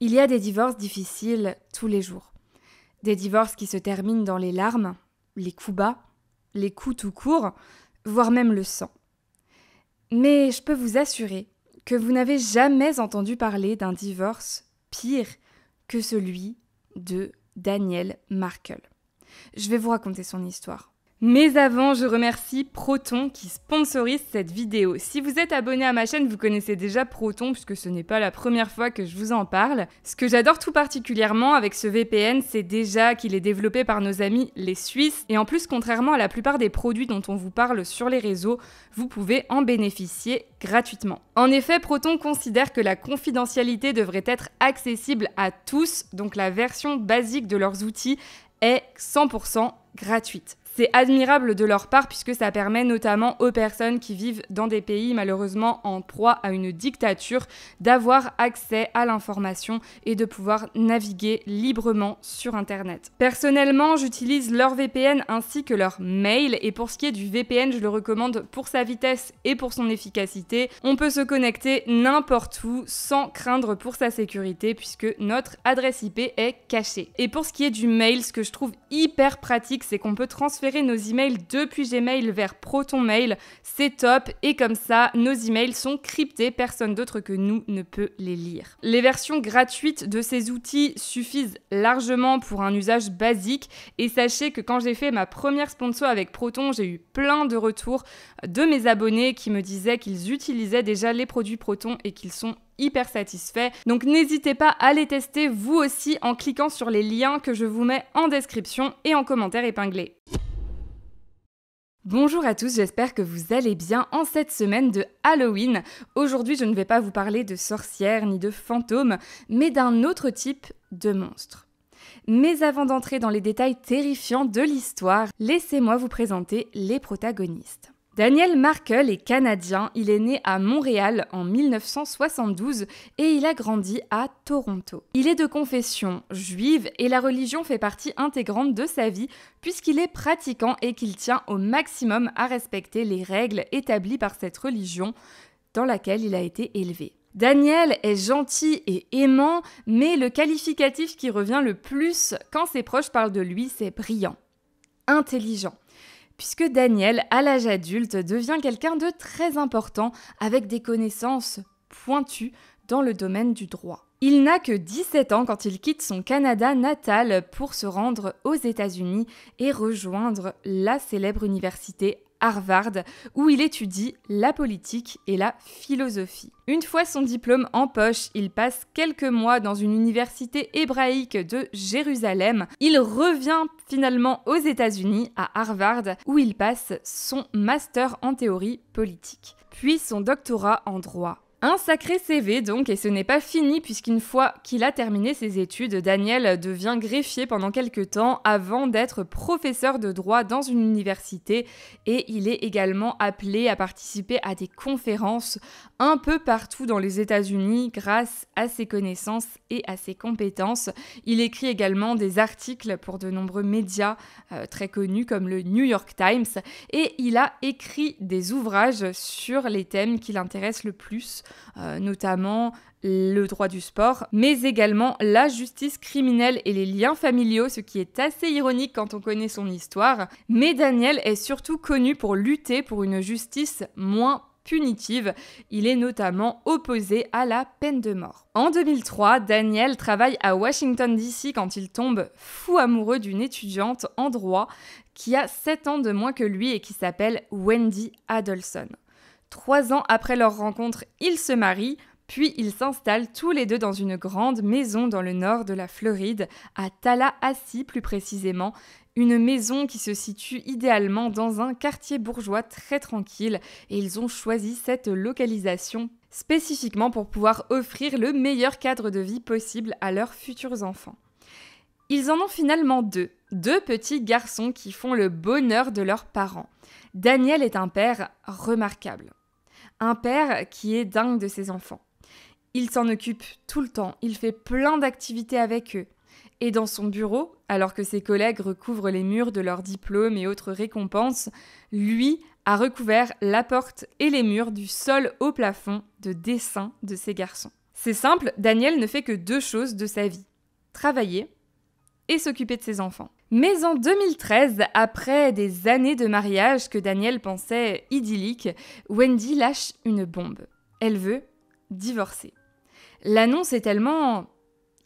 Il y a des divorces difficiles tous les jours. Des divorces qui se terminent dans les larmes, les coups bas, les coups tout court, voire même le sang. Mais je peux vous assurer que vous n'avez jamais entendu parler d'un divorce pire que celui de Danielle Markel. Je vais vous raconter son histoire. Mais avant, je remercie Proton qui sponsorise cette vidéo. Si vous êtes abonné à ma chaîne, vous connaissez déjà Proton puisque ce n'est pas la première fois que je vous en parle. Ce que j'adore tout particulièrement avec ce VPN, c'est déjà qu'il est développé par nos amis les Suisses. Et en plus, contrairement à la plupart des produits dont on vous parle sur les réseaux, vous pouvez en bénéficier gratuitement. En effet, Proton considère que la confidentialité devrait être accessible à tous, donc la version basique de leurs outils est 100% gratuite. C'est admirable de leur part puisque ça permet notamment aux personnes qui vivent dans des pays malheureusement en proie à une dictature d'avoir accès à l'information et de pouvoir naviguer librement sur Internet. Personnellement, j'utilise leur VPN ainsi que leur mail et pour ce qui est du VPN, je le recommande pour sa vitesse et pour son efficacité. On peut se connecter n'importe où sans craindre pour sa sécurité puisque notre adresse IP est cachée. Et pour ce qui est du mail, ce que je trouve hyper pratique, c'est qu'on peut transférer nos emails depuis Gmail vers Proton Mail, c'est top et comme ça, nos emails sont cryptés, personne d'autre que nous ne peut les lire. Les versions gratuites de ces outils suffisent largement pour un usage basique et sachez que quand j'ai fait ma première sponsor avec Proton, j'ai eu plein de retours de mes abonnés qui me disaient qu'ils utilisaient déjà les produits Proton et qu'ils sont hyper satisfaits. Donc n'hésitez pas à les tester vous aussi en cliquant sur les liens que je vous mets en description et en commentaire épinglé. Bonjour à tous, j'espère que vous allez bien en cette semaine de Halloween. Aujourd'hui, je ne vais pas vous parler de sorcières ni de fantômes, mais d'un autre type de monstre. Mais avant d'entrer dans les détails terrifiants de l'histoire, laissez-moi vous présenter les protagonistes. Danielle Markel est canadien, il est né à Montréal en 1972 et il a grandi à Toronto. Il est de confession juive et la religion fait partie intégrante de sa vie puisqu'il est pratiquant et qu'il tient au maximum à respecter les règles établies par cette religion dans laquelle il a été élevé. Daniel est gentil et aimant, mais le qualificatif qui revient le plus quand ses proches parlent de lui, c'est brillant, intelligent. Puisque Daniel, à l'âge adulte, devient quelqu'un de très important avec des connaissances pointues dans le domaine du droit. Il n'a que 17 ans quand il quitte son Canada natal pour se rendre aux États-Unis et rejoindre la célèbre université Harvard, où il étudie la politique et la philosophie. Une fois son diplôme en poche, il passe quelques mois dans une université hébraïque de Jérusalem. Il revient finalement aux États-Unis, à Harvard, où il passe son master en théorie politique, puis son doctorat en droit. Un sacré CV donc, et ce n'est pas fini puisqu'une fois qu'il a terminé ses études, Daniel devient greffier pendant quelques temps avant d'être professeur de droit dans une université et il est également appelé à participer à des conférences un peu partout dans les États-Unis grâce à ses connaissances et à ses compétences. Il écrit également des articles pour de nombreux médias très connus comme le New York Times et il a écrit des ouvrages sur les thèmes qui l'intéressent le plus. Notamment le droit du sport, mais également la justice criminelle et les liens familiaux, ce qui est assez ironique quand on connaît son histoire. Mais Daniel est surtout connu pour lutter pour une justice moins punitive. Il est notamment opposé à la peine de mort. En 2003, Daniel travaille à Washington DC quand il tombe fou amoureux d'une étudiante en droit qui a 7 ans de moins que lui et qui s'appelle Wendy Adelson. 3 ans après leur rencontre, ils se marient, puis ils s'installent tous les deux dans une grande maison dans le nord de la Floride, à Tallahassee plus précisément, une maison qui se situe idéalement dans un quartier bourgeois très tranquille et ils ont choisi cette localisation spécifiquement pour pouvoir offrir le meilleur cadre de vie possible à leurs futurs enfants. Ils en ont finalement deux petits garçons qui font le bonheur de leurs parents. Daniel est un père remarquable. Un père qui est dingue de ses enfants. Il s'en occupe tout le temps, il fait plein d'activités avec eux. Et dans son bureau, alors que ses collègues recouvrent les murs de leurs diplômes et autres récompenses, lui a recouvert la porte et les murs du sol au plafond de dessins de ses garçons. C'est simple, Daniel ne fait que 2 choses de sa vie. Travailler et s'occuper de ses enfants. Mais en 2013, après des années de mariage que Daniel pensait idylliques, Wendy lâche une bombe. Elle veut divorcer. L'annonce est tellement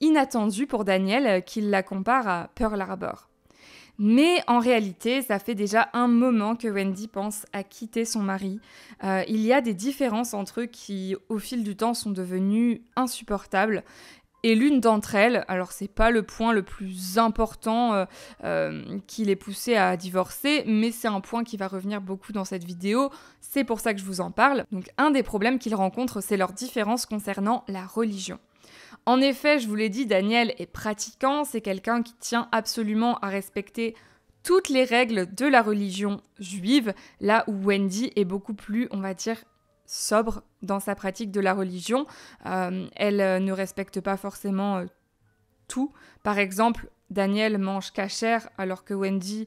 inattendue pour Daniel qu'il la compare à Pearl Harbor. Mais en réalité, ça fait déjà un moment que Wendy pense à quitter son mari. Il y a des différences entre eux qui, au fil du temps, sont devenues insupportables. Et l'une d'entre elles, alors c'est pas le point le plus important qui les poussait à divorcer, mais c'est un point qui va revenir beaucoup dans cette vidéo, c'est pour ça que je vous en parle. Donc un des problèmes qu'ils rencontrent, c'est leur différence concernant la religion. En effet, je vous l'ai dit, Daniel est pratiquant, c'est quelqu'un qui tient absolument à respecter toutes les règles de la religion juive, là où Wendy est beaucoup plus, on va dire, sobre dans sa pratique de la religion. Elle ne respecte pas forcément tout. Par exemple, Daniel mange cachère alors que Wendy,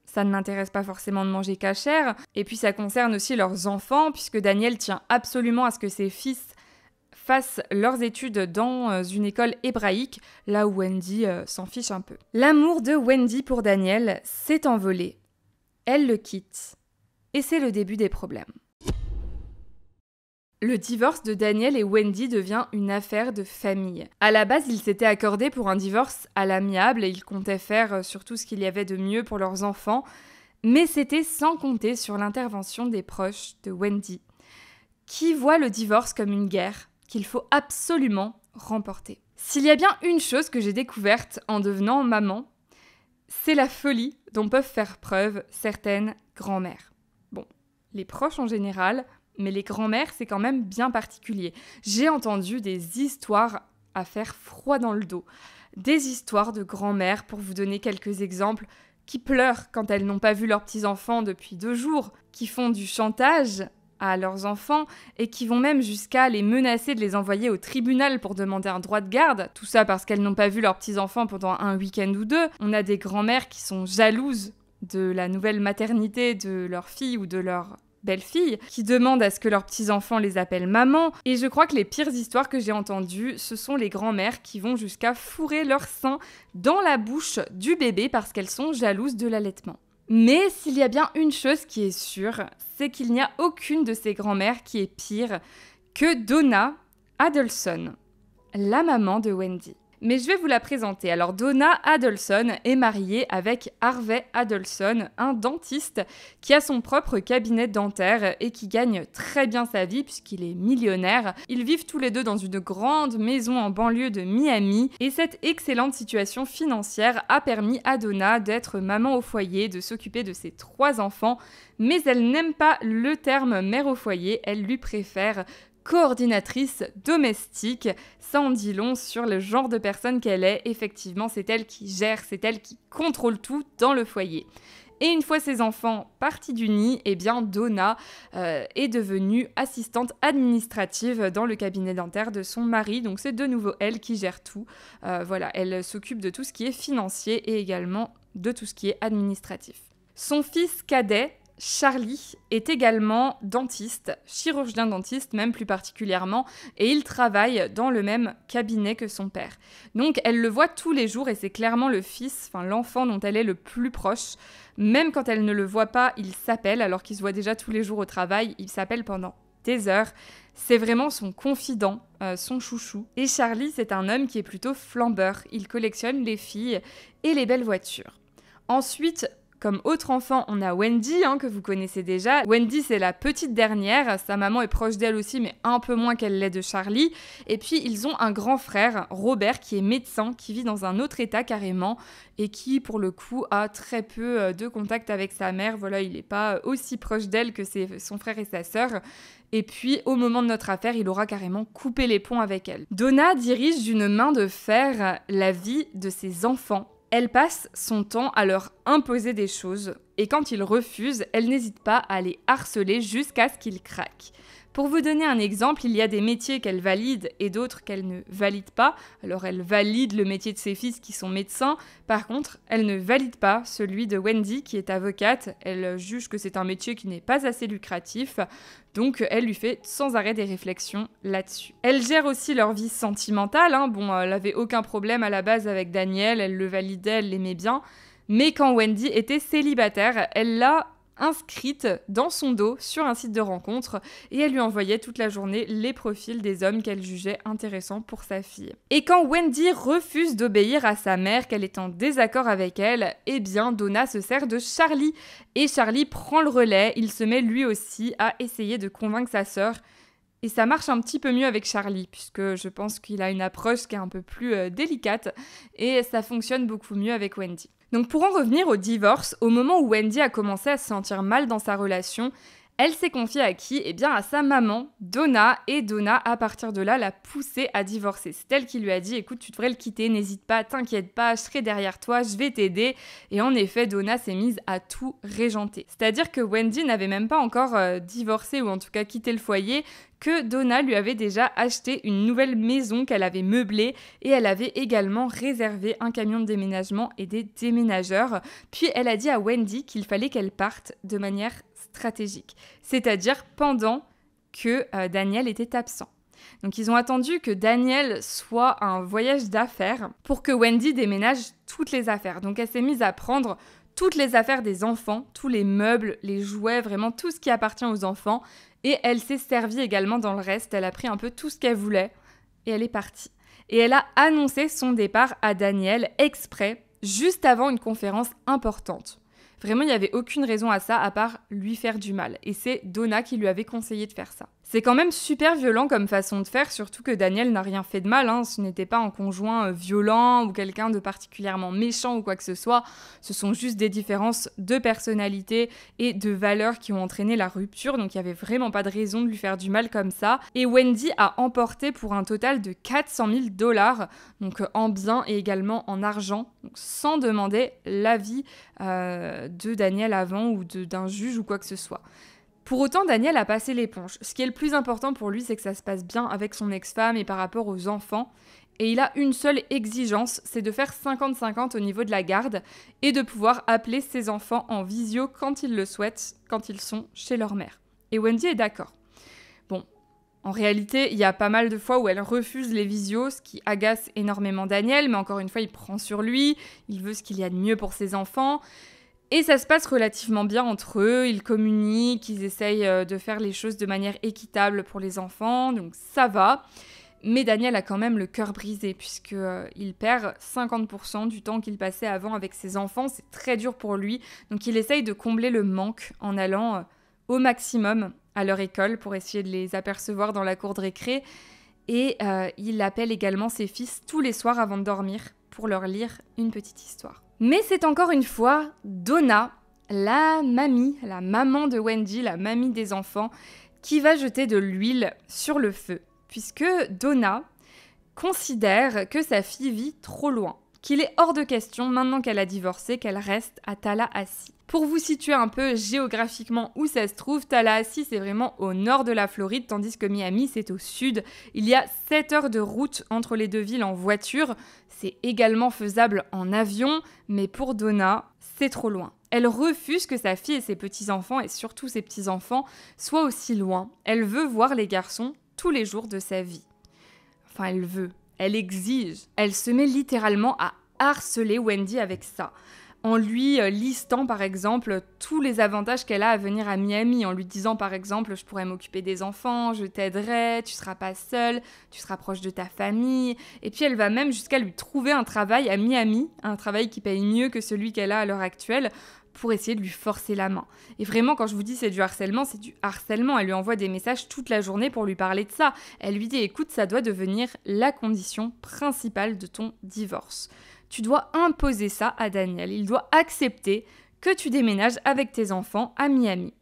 ça ne l'intéresse pas forcément de manger cachère. Et puis ça concerne aussi leurs enfants, puisque Daniel tient absolument à ce que ses fils fassent leurs études dans une école hébraïque, là où Wendy s'en fiche un peu. L'amour de Wendy pour Daniel s'est envolé. Elle le quitte. Et c'est le début des problèmes. Le divorce de Daniel et Wendy devient une affaire de famille. À la base, ils s'étaient accordés pour un divorce à l'amiable et ils comptaient faire surtout ce qu'il y avait de mieux pour leurs enfants, mais c'était sans compter sur l'intervention des proches de Wendy, qui voient le divorce comme une guerre qu'il faut absolument remporter. S'il y a bien une chose que j'ai découverte en devenant maman, c'est la folie dont peuvent faire preuve certaines grand-mères. Bon, les proches en général, mais les grands-mères, c'est quand même bien particulier. J'ai entendu des histoires à faire froid dans le dos. Des histoires de grand-mères, pour vous donner quelques exemples, qui pleurent quand elles n'ont pas vu leurs petits-enfants depuis 2 jours, qui font du chantage à leurs enfants et qui vont même jusqu'à les menacer de les envoyer au tribunal pour demander un droit de garde. Tout ça parce qu'elles n'ont pas vu leurs petits-enfants pendant un week-end ou 2. On a des grands-mères qui sont jalouses de la nouvelle maternité de leur fille ou de leur belle-fille, qui demandent à ce que leurs petits-enfants les appellent maman. Et je crois que les pires histoires que j'ai entendues, ce sont les grands-mères qui vont jusqu'à fourrer leur sein dans la bouche du bébé parce qu'elles sont jalouses de l'allaitement. Mais s'il y a bien une chose qui est sûre, c'est qu'il n'y a aucune de ces grands-mères qui est pire que Donna Adelson, la maman de Wendy. Mais je vais vous la présenter. Alors Donna Adelson est mariée avec Harvey Adelson, un dentiste qui a son propre cabinet dentaire et qui gagne très bien sa vie puisqu'il est millionnaire. Ils vivent tous les deux dans une grande maison en banlieue de Miami et cette excellente situation financière a permis à Donna d'être maman au foyer, de s'occuper de ses 3 enfants, mais elle n'aime pas le terme mère au foyer, elle lui préfère coordinatrice domestique. Ça en dit long sur le genre de personne qu'elle est. Effectivement, c'est elle qui gère, c'est elle qui contrôle tout dans le foyer. Et une fois ses enfants partis du nid, eh bien Donna est devenue assistante administrative dans le cabinet dentaire de son mari. Donc c'est de nouveau elle qui gère tout. Voilà, elle s'occupe de tout ce qui est financier et également de tout ce qui est administratif. Son fils cadet, Charlie, est également dentiste, chirurgien dentiste même plus particulièrement, et il travaille dans le même cabinet que son père. Donc elle le voit tous les jours et c'est clairement le fils, enfin l'enfant dont elle est le plus proche. Même quand elle ne le voit pas, il s'appelle, alors qu'il se voit déjà tous les jours au travail, il s'appelle pendant des heures. C'est vraiment son confident, son chouchou. Et Charlie, c'est un homme qui est plutôt flambeur, il collectionne les filles et les belles voitures. Ensuite, comme autre enfant, on a Wendy, que vous connaissez déjà. Wendy, c'est la petite dernière. Sa maman est proche d'elle aussi, mais un peu moins qu'elle l'est de Charlie. Et puis, ils ont un grand frère, Robert, qui est médecin, qui vit dans un autre état carrément, et qui, pour le coup, a très peu de contact avec sa mère. Voilà, il n'est pas aussi proche d'elle que son frère et sa sœur. Et puis, au moment de notre affaire, il aura carrément coupé les ponts avec elle. Donna dirige d'une main de fer la vie de ses enfants. Elle passe son temps à leur imposer des choses et quand ils refusent, elle n'hésite pas à les harceler jusqu'à ce qu'ils craquent. Pour vous donner un exemple, il y a des métiers qu'elle valide et d'autres qu'elle ne valide pas. Alors elle valide le métier de ses fils qui sont médecins, par contre elle ne valide pas celui de Wendy qui est avocate. Elle juge que c'est un métier qui n'est pas assez lucratif, donc elle lui fait sans arrêt des réflexions là-dessus. Elle gère aussi leur vie sentimentale, elle n'avait aucun problème à la base avec Daniel, elle le validait, elle l'aimait bien, mais quand Wendy était célibataire, elle l'a inscrite dans son dos sur un site de rencontre et elle lui envoyait toute la journée les profils des hommes qu'elle jugeait intéressants pour sa fille. Et quand Wendy refuse d'obéir à sa mère, qu'elle est en désaccord avec elle, eh bien Donna se sert de Charlie et Charlie prend le relais, il se met lui aussi à essayer de convaincre sa sœur. Et ça marche un petit peu mieux avec Charlie, puisque je pense qu'il a une approche qui est un peu plus délicate, et ça fonctionne beaucoup mieux avec Wendy. Donc pour en revenir au divorce, au moment où Wendy a commencé à se sentir mal dans sa relation, elle s'est confiée à qui ? Eh bien à sa maman, Donna, et Donna, à partir de là, l'a poussée à divorcer. C'est elle qui lui a dit « Écoute, tu devrais le quitter, n'hésite pas, t'inquiète pas, je serai derrière toi, je vais t'aider ». Et en effet, Donna s'est mise à tout régenter. C'est-à-dire que Wendy n'avait même pas encore divorcé, ou en tout cas quitté le foyer, que Donna lui avait déjà acheté une nouvelle maison qu'elle avait meublée et elle avait également réservé un camion de déménagement et des déménageurs. Puis elle a dit à Wendy qu'il fallait qu'elle parte de manière stratégique, c'est-à-dire pendant que Daniel était absent. Donc ils ont attendu que Daniel soit à un voyage d'affaires pour que Wendy déménage toutes les affaires. Donc elle s'est mise à prendre toutes les affaires des enfants, tous les meubles, les jouets, vraiment tout ce qui appartient aux enfants. Et elle s'est servie également dans le reste, elle a pris un peu tout ce qu'elle voulait et elle est partie. Et elle a annoncé son départ à Daniel exprès, juste avant une conférence importante. Vraiment, il n'y avait aucune raison à ça à part lui faire du mal. Et c'est Donna qui lui avait conseillé de faire ça. C'est quand même super violent comme façon de faire, surtout que Daniel n'a rien fait de mal. Ce n'était pas un conjoint violent ou quelqu'un de particulièrement méchant ou quoi que ce soit. Ce sont juste des différences de personnalité et de valeurs qui ont entraîné la rupture. Donc il n'y avait vraiment pas de raison de lui faire du mal comme ça. Et Wendy a emporté pour un total de 400 000 $, donc en biens et également en argent, donc sans demander l'avis de Daniel avant ou d'un juge ou quoi que ce soit. Pour autant, Daniel a passé l'éponge. Ce qui est le plus important pour lui, c'est que ça se passe bien avec son ex-femme et par rapport aux enfants. Et il a une seule exigence, c'est de faire 50-50 au niveau de la garde et de pouvoir appeler ses enfants en visio quand ils le souhaitent, quand ils sont chez leur mère. Et Wendy est d'accord. Bon, en réalité, il y a pas mal de fois où elle refuse les visios, ce qui agace énormément Daniel, mais encore une fois, il prend sur lui, il veut ce qu'il y a de mieux pour ses enfants. Et ça se passe relativement bien entre eux, ils communiquent, ils essayent de faire les choses de manière équitable pour les enfants, donc ça va. Mais Daniel a quand même le cœur brisé, puisqu'il perd 50% du temps qu'il passait avant avec ses enfants, c'est très dur pour lui. Donc il essaye de combler le manque en allant au maximum à leur école pour essayer de les apercevoir dans la cour de récré. Et il appelle également ses fils tous les soirs avant de dormir pour leur lire une petite histoire. Mais c'est encore une fois Donna, la maman de Wendy, la mamie des enfants, qui va jeter de l'huile sur le feu, puisque Donna considère que sa fille vit trop loin, qu'il est hors de question, maintenant qu'elle a divorcé, qu'elle reste à Tallahassee. Pour vous situer un peu géographiquement où ça se trouve, Tallahassee c'est vraiment au nord de la Floride, tandis que Miami c'est au sud. Il y a 7 heures de route entre les deux villes en voiture. C'est également faisable en avion, mais pour Donna, c'est trop loin. Elle refuse que sa fille et ses petits-enfants, et surtout ses petits-enfants, soient aussi loin. Elle veut voir les garçons tous les jours de sa vie. Enfin, elle exige. Elle se met littéralement à harceler Wendy avec ça. En lui listant par exemple tous les avantages qu'elle a à venir à Miami, en lui disant par exemple « je pourrais m'occuper des enfants, je t'aiderai, tu seras pas seule, tu seras proche de ta famille ». Et puis elle va même jusqu'à lui trouver un travail à Miami, un travail qui paye mieux que celui qu'elle a à l'heure actuelle, pour essayer de lui forcer la main. Et vraiment, quand je vous dis c'est du harcèlement, c'est du harcèlement. Elle lui envoie des messages toute la journée pour lui parler de ça. Elle lui dit « écoute, ça doit devenir la condition principale de ton divorce. Tu dois imposer ça à Daniel. Il doit accepter que tu déménages avec tes enfants à Miami.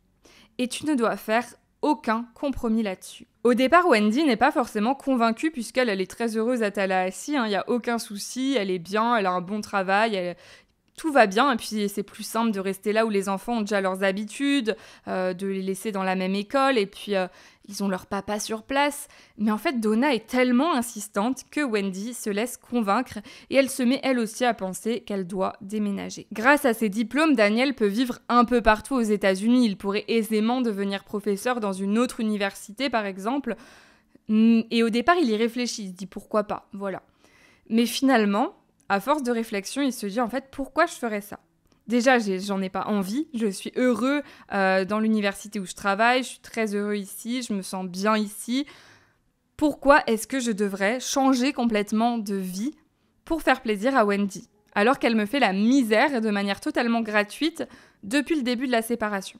Et tu ne dois faire aucun compromis là-dessus. » Au départ, Wendy n'est pas forcément convaincue puisqu'elle est très heureuse à Tallahassee. Il n'y a aucun souci, elle est bien, elle a un bon travail, tout va bien, et puis c'est plus simple de rester là où les enfants ont déjà leurs habitudes, de les laisser dans la même école, et puis ils ont leur papa sur place. Mais en fait, Donna est tellement insistante que Wendy se laisse convaincre, et elle se met elle aussi à penser qu'elle doit déménager. Grâce à ses diplômes, Daniel peut vivre un peu partout aux États-Unis. Il pourrait aisément devenir professeur dans une autre université, par exemple. Et au départ, il y réfléchit, il se dit pourquoi pas, voilà. Mais finalement, à force de réflexion, il se dit en fait pourquoi je ferais ça ? Déjà, j'en ai pas envie, je suis heureux dans l'université où je travaille, je suis très heureux ici, je me sens bien ici. Pourquoi est-ce que je devrais changer complètement de vie pour faire plaisir à Wendy, alors qu'elle me fait la misère de manière totalement gratuite depuis le début de la séparation ?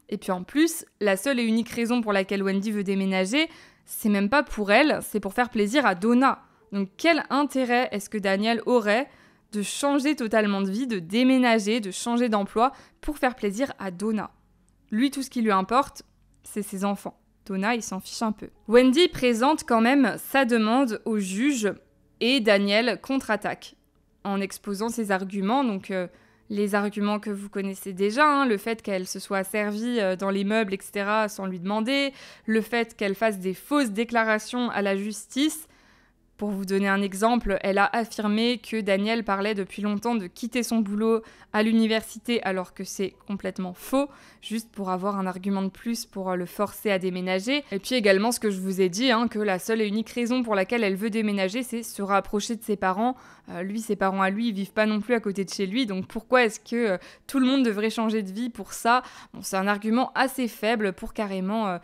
Et puis en plus, la seule et unique raison pour laquelle Wendy veut déménager, c'est même pas pour elle, c'est pour faire plaisir à Donna. Donc quel intérêt est-ce que Daniel aurait de changer totalement de vie, de déménager, de changer d'emploi pour faire plaisir à Donna ? Lui, tout ce qui lui importe, c'est ses enfants. Donna, il s'en fiche un peu. Wendy présente quand même sa demande au juge et Daniel contre-attaque en exposant ses arguments. Donc les arguments que vous connaissez déjà, le fait qu'elle se soit servie dans les meubles, etc., sans lui demander, le fait qu'elle fasse des fausses déclarations à la justice. Pour vous donner un exemple, elle a affirmé que Daniel parlait depuis longtemps de quitter son boulot à l'université alors que c'est complètement faux, juste pour avoir un argument de plus pour le forcer à déménager. Et puis également ce que je vous ai dit, que la seule et unique raison pour laquelle elle veut déménager, c'est se rapprocher de ses parents. Ses parents à lui, ils vivent pas non plus à côté de chez lui, donc pourquoi est-ce que tout le monde devrait changer de vie pour ça ? Bon, c'est un argument assez faible pour carrément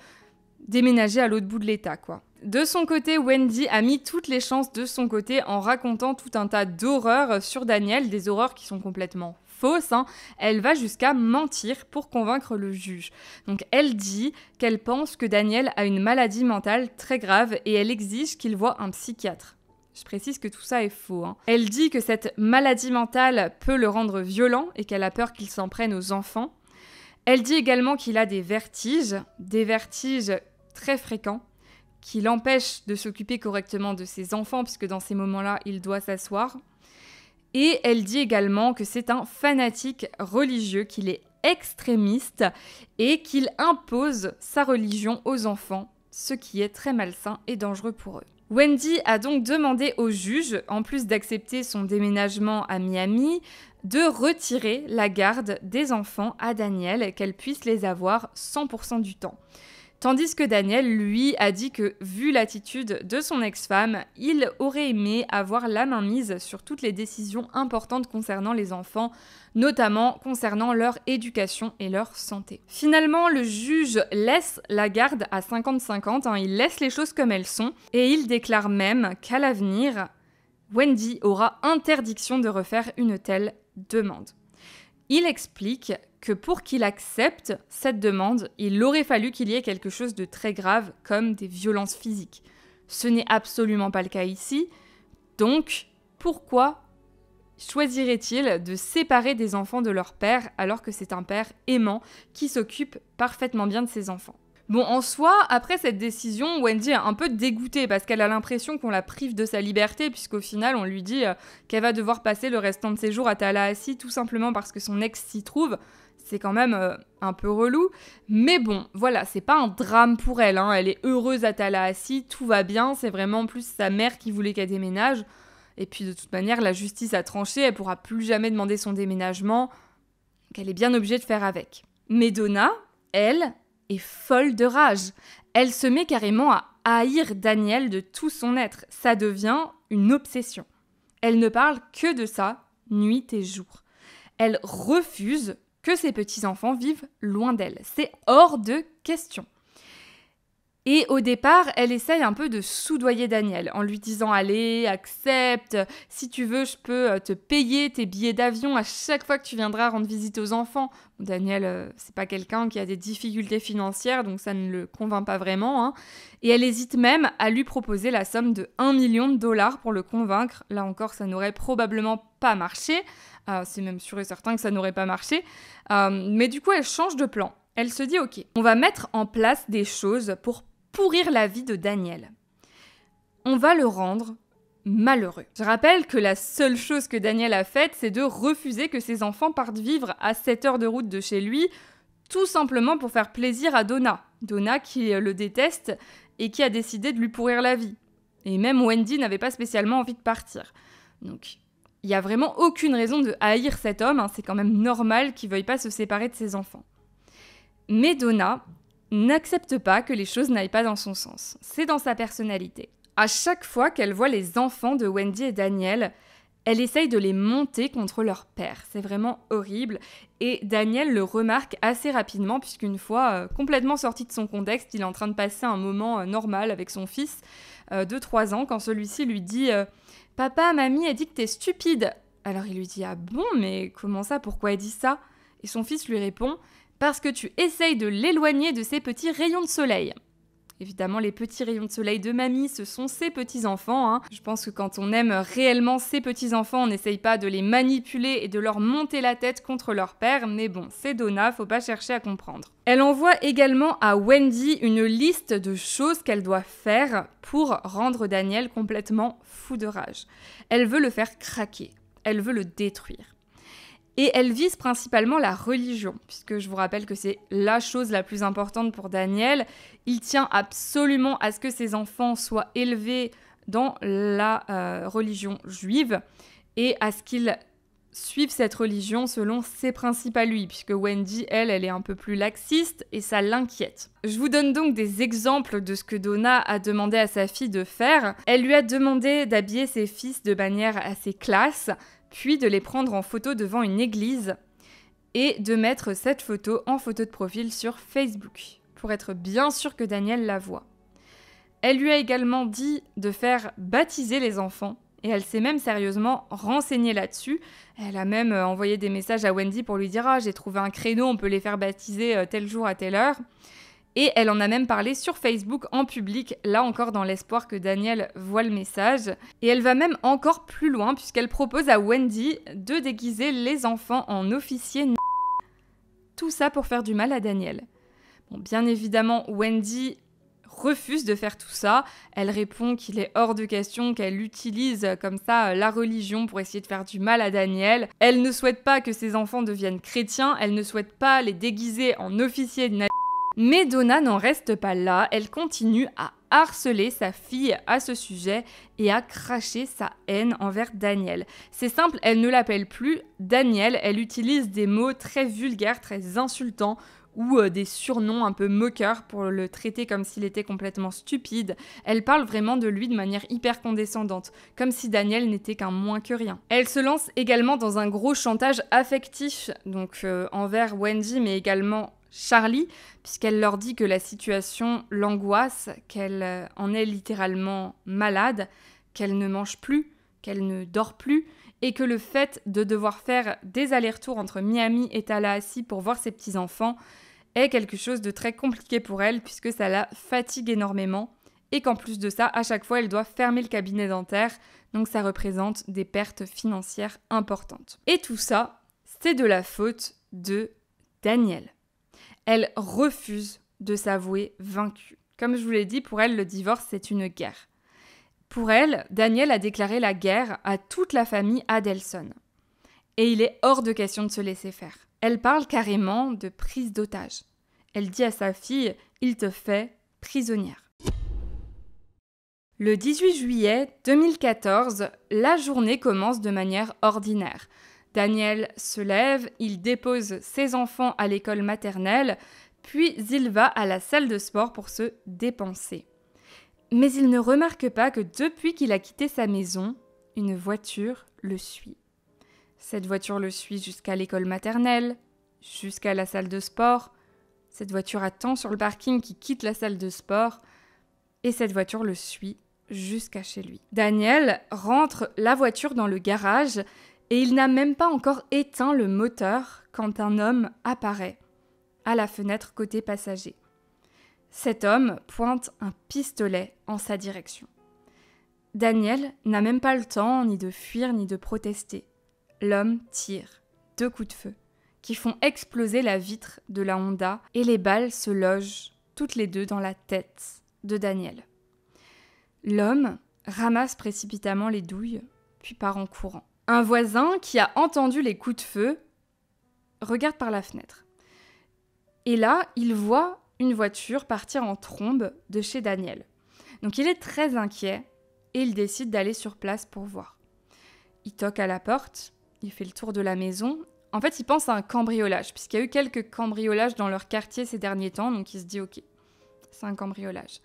déménager à l'autre bout de l'État, quoi. De son côté, Wendy a mis toutes les chances de son côté en racontant tout un tas d'horreurs sur Daniel, des horreurs qui sont complètement fausses. Elle va jusqu'à mentir pour convaincre le juge. Donc elle dit qu'elle pense que Daniel a une maladie mentale très grave et elle exige qu'il voie un psychiatre. Je précise que tout ça est faux. Elle dit que cette maladie mentale peut le rendre violent et qu'elle a peur qu'il s'en prenne aux enfants. Elle dit également qu'il a des vertiges très fréquents, qui l'empêche de s'occuper correctement de ses enfants, puisque dans ces moments-là, il doit s'asseoir. Et elle dit également que c'est un fanatique religieux, qu'il est extrémiste et qu'il impose sa religion aux enfants, ce qui est très malsain et dangereux pour eux. Wendy a donc demandé au juge, en plus d'accepter son déménagement à Miami, de retirer la garde des enfants à Daniel, qu'elle puisse les avoir 100% du temps. Tandis que Daniel, lui, a dit que, vu l'attitude de son ex-femme, il aurait aimé avoir la main mise sur toutes les décisions importantes concernant les enfants, notamment concernant leur éducation et leur santé. Finalement, le juge laisse la garde à 50-50, il laisse les choses comme elles sont, et il déclare même qu'à l'avenir, Wendy aura interdiction de refaire une telle demande. Il explique que pour qu'il accepte cette demande, il aurait fallu qu'il y ait quelque chose de très grave comme des violences physiques. Ce n'est absolument pas le cas ici, donc pourquoi choisirait-il de séparer des enfants de leur père alors que c'est un père aimant qui s'occupe parfaitement bien de ses enfants ? Bon, en soi, après cette décision, Wendy est un peu dégoûtée parce qu'elle a l'impression qu'on la prive de sa liberté puisqu'au final, on lui dit qu'elle va devoir passer le restant de ses jours à Tallahassee tout simplement parce que son ex s'y trouve. C'est quand même un peu relou. Mais bon, voilà, c'est pas un drame pour elle. Elle est heureuse à Tallahassee, tout va bien. C'est vraiment en plus sa mère qui voulait qu'elle déménage. Et puis de toute manière, la justice a tranché. Elle pourra plus jamais demander son déménagement. Donc elle est bien obligée de faire avec. Mais Donna, elle, est folle de rage. Elle se met carrément à haïr Daniel de tout son être. Ça devient une obsession. Elle ne parle que de ça, nuit et jour. Elle refuse que ses petits-enfants vivent loin d'elle. C'est hors de question. Et au départ, elle essaye un peu de soudoyer Daniel en lui disant « Allez, accepte, si tu veux, je peux te payer tes billets d'avion à chaque fois que tu viendras rendre visite aux enfants. » Daniel, c'est pas quelqu'un qui a des difficultés financières, donc ça ne le convainc pas vraiment. Et elle hésite même à lui proposer la somme de $1 million pour le convaincre. Là encore, ça n'aurait probablement pas marché. C'est même sûr et certain que ça n'aurait pas marché. Mais du coup, elle change de plan. Elle se dit « Ok, on va mettre en place des choses pour pourrir la vie de Daniel. On va le rendre malheureux. Je rappelle que la seule chose que Daniel a faite, c'est de refuser que ses enfants partent vivre à 7 heures de route de chez lui, tout simplement pour faire plaisir à Donna. Donna qui le déteste et qui a décidé de lui pourrir la vie. Et même Wendy n'avait pas spécialement envie de partir. Donc, il n'y a vraiment aucune raison de haïr cet homme, c'est quand même normal qu'il ne veuille pas se séparer de ses enfants. Mais Donna n'accepte pas que les choses n'aillent pas dans son sens. C'est dans sa personnalité. À chaque fois qu'elle voit les enfants de Wendy et Daniel, elle essaye de les monter contre leur père. C'est vraiment horrible. Et Daniel le remarque assez rapidement, puisqu'une fois, complètement sorti de son contexte, il est en train de passer un moment normal avec son fils de 3 ans, quand celui-ci lui dit « Papa, mamie, elle dit que t'es stupide !» Alors il lui dit « Ah bon, mais comment ça, pourquoi elle dit ça ?» Et son fils lui répond « Parce que tu essayes de l'éloigner de ses petits rayons de soleil. » Évidemment, les petits rayons de soleil de mamie, ce sont ses petits-enfants. Je pense que quand on aime réellement ses petits-enfants, on n'essaye pas de les manipuler et de leur monter la tête contre leur père. Mais bon, c'est Donna, faut pas chercher à comprendre. Elle envoie également à Wendy une liste de choses qu'elle doit faire pour rendre Daniel complètement fou de rage. Elle veut le faire craquer. Elle veut le détruire. Et elle vise principalement la religion, puisque je vous rappelle que c'est la chose la plus importante pour Daniel. Il tient absolument à ce que ses enfants soient élevés dans la religion juive et à ce qu'ils suivent cette religion selon ses principes à lui, puisque Wendy, elle est un peu plus laxiste et ça l'inquiète. Je vous donne donc des exemples de ce que Donna a demandé à sa fille de faire. Elle lui a demandé d'habiller ses fils de manière assez classe, puis de les prendre en photo devant une église et de mettre cette photo en photo de profil sur Facebook, pour être bien sûr que Daniel la voit. Elle lui a également dit de faire baptiser les enfants, et elle s'est même sérieusement renseignée là-dessus. Elle a même envoyé des messages à Wendy pour lui dire « Ah, j'ai trouvé un créneau, on peut les faire baptiser tel jour à telle heure ». Et elle en a même parlé sur Facebook en public, là encore dans l'espoir que Daniel voie le message. Et elle va même encore plus loin puisqu'elle propose à Wendy de déguiser les enfants en officiers. Tout ça pour faire du mal à Daniel. Bon, bien évidemment, Wendy refuse de faire tout ça. Elle répond qu'il est hors de question qu'elle utilise comme ça la religion pour essayer de faire du mal à Daniel. Elle ne souhaite pas que ses enfants deviennent chrétiens, elle ne souhaite pas les déguiser en officiers de. Mais Donna n'en reste pas là, elle continue à harceler sa fille à ce sujet et à cracher sa haine envers Daniel. C'est simple, elle ne l'appelle plus Daniel, elle utilise des mots très vulgaires, très insultants ou des surnoms un peu moqueurs pour le traiter comme s'il était complètement stupide. Elle parle vraiment de lui de manière hyper condescendante, comme si Daniel n'était qu'un moins que rien. Elle se lance également dans un gros chantage affectif, donc envers Wendy mais également Charlie, puisqu'elle leur dit que la situation l'angoisse, qu'elle en est littéralement malade, qu'elle ne mange plus, qu'elle ne dort plus, et que le fait de devoir faire des allers-retours entre Miami et Tallahassee pour voir ses petits-enfants est quelque chose de très compliqué pour elle, puisque ça la fatigue énormément, et qu'en plus de ça, à chaque fois, elle doit fermer le cabinet dentaire, donc ça représente des pertes financières importantes. Et tout ça, c'est de la faute de Daniel. Elle refuse de s'avouer vaincue. Comme je vous l'ai dit, pour elle, le divorce, c'est une guerre. Pour elle, Daniel a déclaré la guerre à toute la famille Adelson. Et il est hors de question de se laisser faire. Elle parle carrément de prise d'otage. Elle dit à sa fille « Il te fait prisonnière ». Le 18 juillet 2014, la journée commence de manière ordinaire. Daniel se lève, il dépose ses enfants à l'école maternelle, puis il va à la salle de sport pour se dépenser. Mais il ne remarque pas que depuis qu'il a quitté sa maison, une voiture le suit. Cette voiture le suit jusqu'à l'école maternelle, jusqu'à la salle de sport. Cette voiture attend sur le parking qui quitte la salle de sport et cette voiture le suit jusqu'à chez lui. Daniel rentre la voiture dans le garage et il n'a même pas encore éteint le moteur quand un homme apparaît à la fenêtre côté passager. Cet homme pointe un pistolet en sa direction. Daniel n'a même pas le temps ni de fuir ni de protester. L'homme tire 2 coups de feu qui font exploser la vitre de la Honda et les balles se logent toutes les 2 dans la tête de Daniel. L'homme ramasse précipitamment les douilles, puis part en courant. Un voisin qui a entendu les coups de feu regarde par la fenêtre. Et là, il voit une voiture partir en trombe de chez Daniel. Donc il est très inquiet et il décide d'aller sur place pour voir. Il toque à la porte, il fait le tour de la maison. En fait, il pense à un cambriolage, puisqu'il y a eu quelques cambriolages dans leur quartier ces derniers temps, donc il se dit « Ok, c'est un cambriolage ».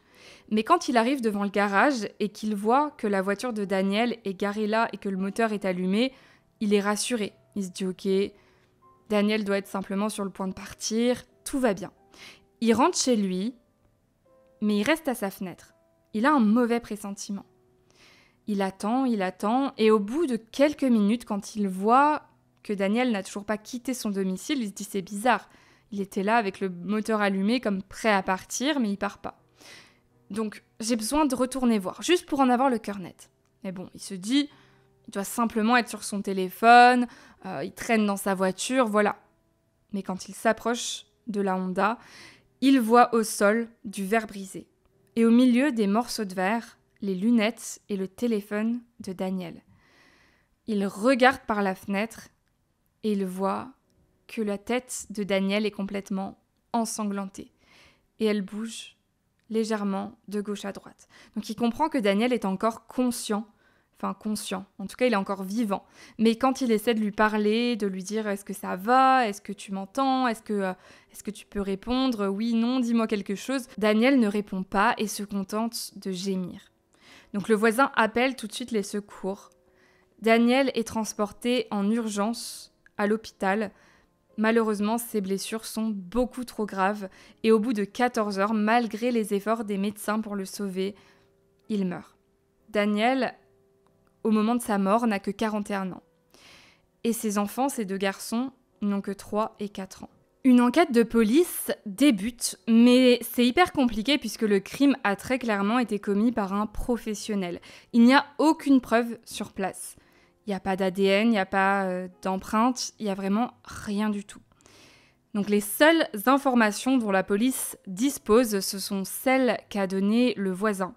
Mais quand il arrive devant le garage et qu'il voit que la voiture de Daniel est garée là et que le moteur est allumé, il est rassuré. Il se dit « Ok, Daniel doit être simplement sur le point de partir, tout va bien ». Il rentre chez lui, mais il reste à sa fenêtre. Il a un mauvais pressentiment. Il attend, et au bout de quelques minutes, quand il voit que Daniel n'a toujours pas quitté son domicile, il se dit « C'est bizarre ». Il était là avec le moteur allumé, comme prêt à partir, mais il part pas. Donc, j'ai besoin de retourner voir, juste pour en avoir le cœur net. Mais bon, il se dit, il doit simplement être sur son téléphone, il traîne dans sa voiture, voilà. Mais quand il s'approche de la Honda, il voit au sol du verre brisé. Et au milieu des morceaux de verre, les lunettes et le téléphone de Daniel. Il regarde par la fenêtre et il voit que la tête de Daniel est complètement ensanglantée. Et elle bouge légèrement de gauche à droite. Donc il comprend que Daniel est encore conscient, en tout cas il est encore vivant. Mais quand il essaie de lui parler, de lui dire « Est-ce que ça va ? Est-ce que tu m'entends ? Est-ce que tu peux répondre ? Oui, non, dis-moi quelque chose ?» Daniel ne répond pas et se contente de gémir. Donc le voisin appelle tout de suite les secours. Daniel est transporté en urgence à l'hôpital. Malheureusement, ses blessures sont beaucoup trop graves et au bout de 14 heures, malgré les efforts des médecins pour le sauver, il meurt. Daniel, au moment de sa mort, n'a que 41 ans. Et ses enfants, ces deux garçons, n'ont que 3 et 4 ans. Une enquête de police débute, mais c'est hyper compliqué puisque le crime a très clairement été commis par un professionnel. Il n'y a aucune preuve sur place. Il n'y a pas d'ADN, il n'y a pas d'empreinte, il n'y a vraiment rien du tout. Donc les seules informations dont la police dispose, ce sont celles qu'a données le voisin.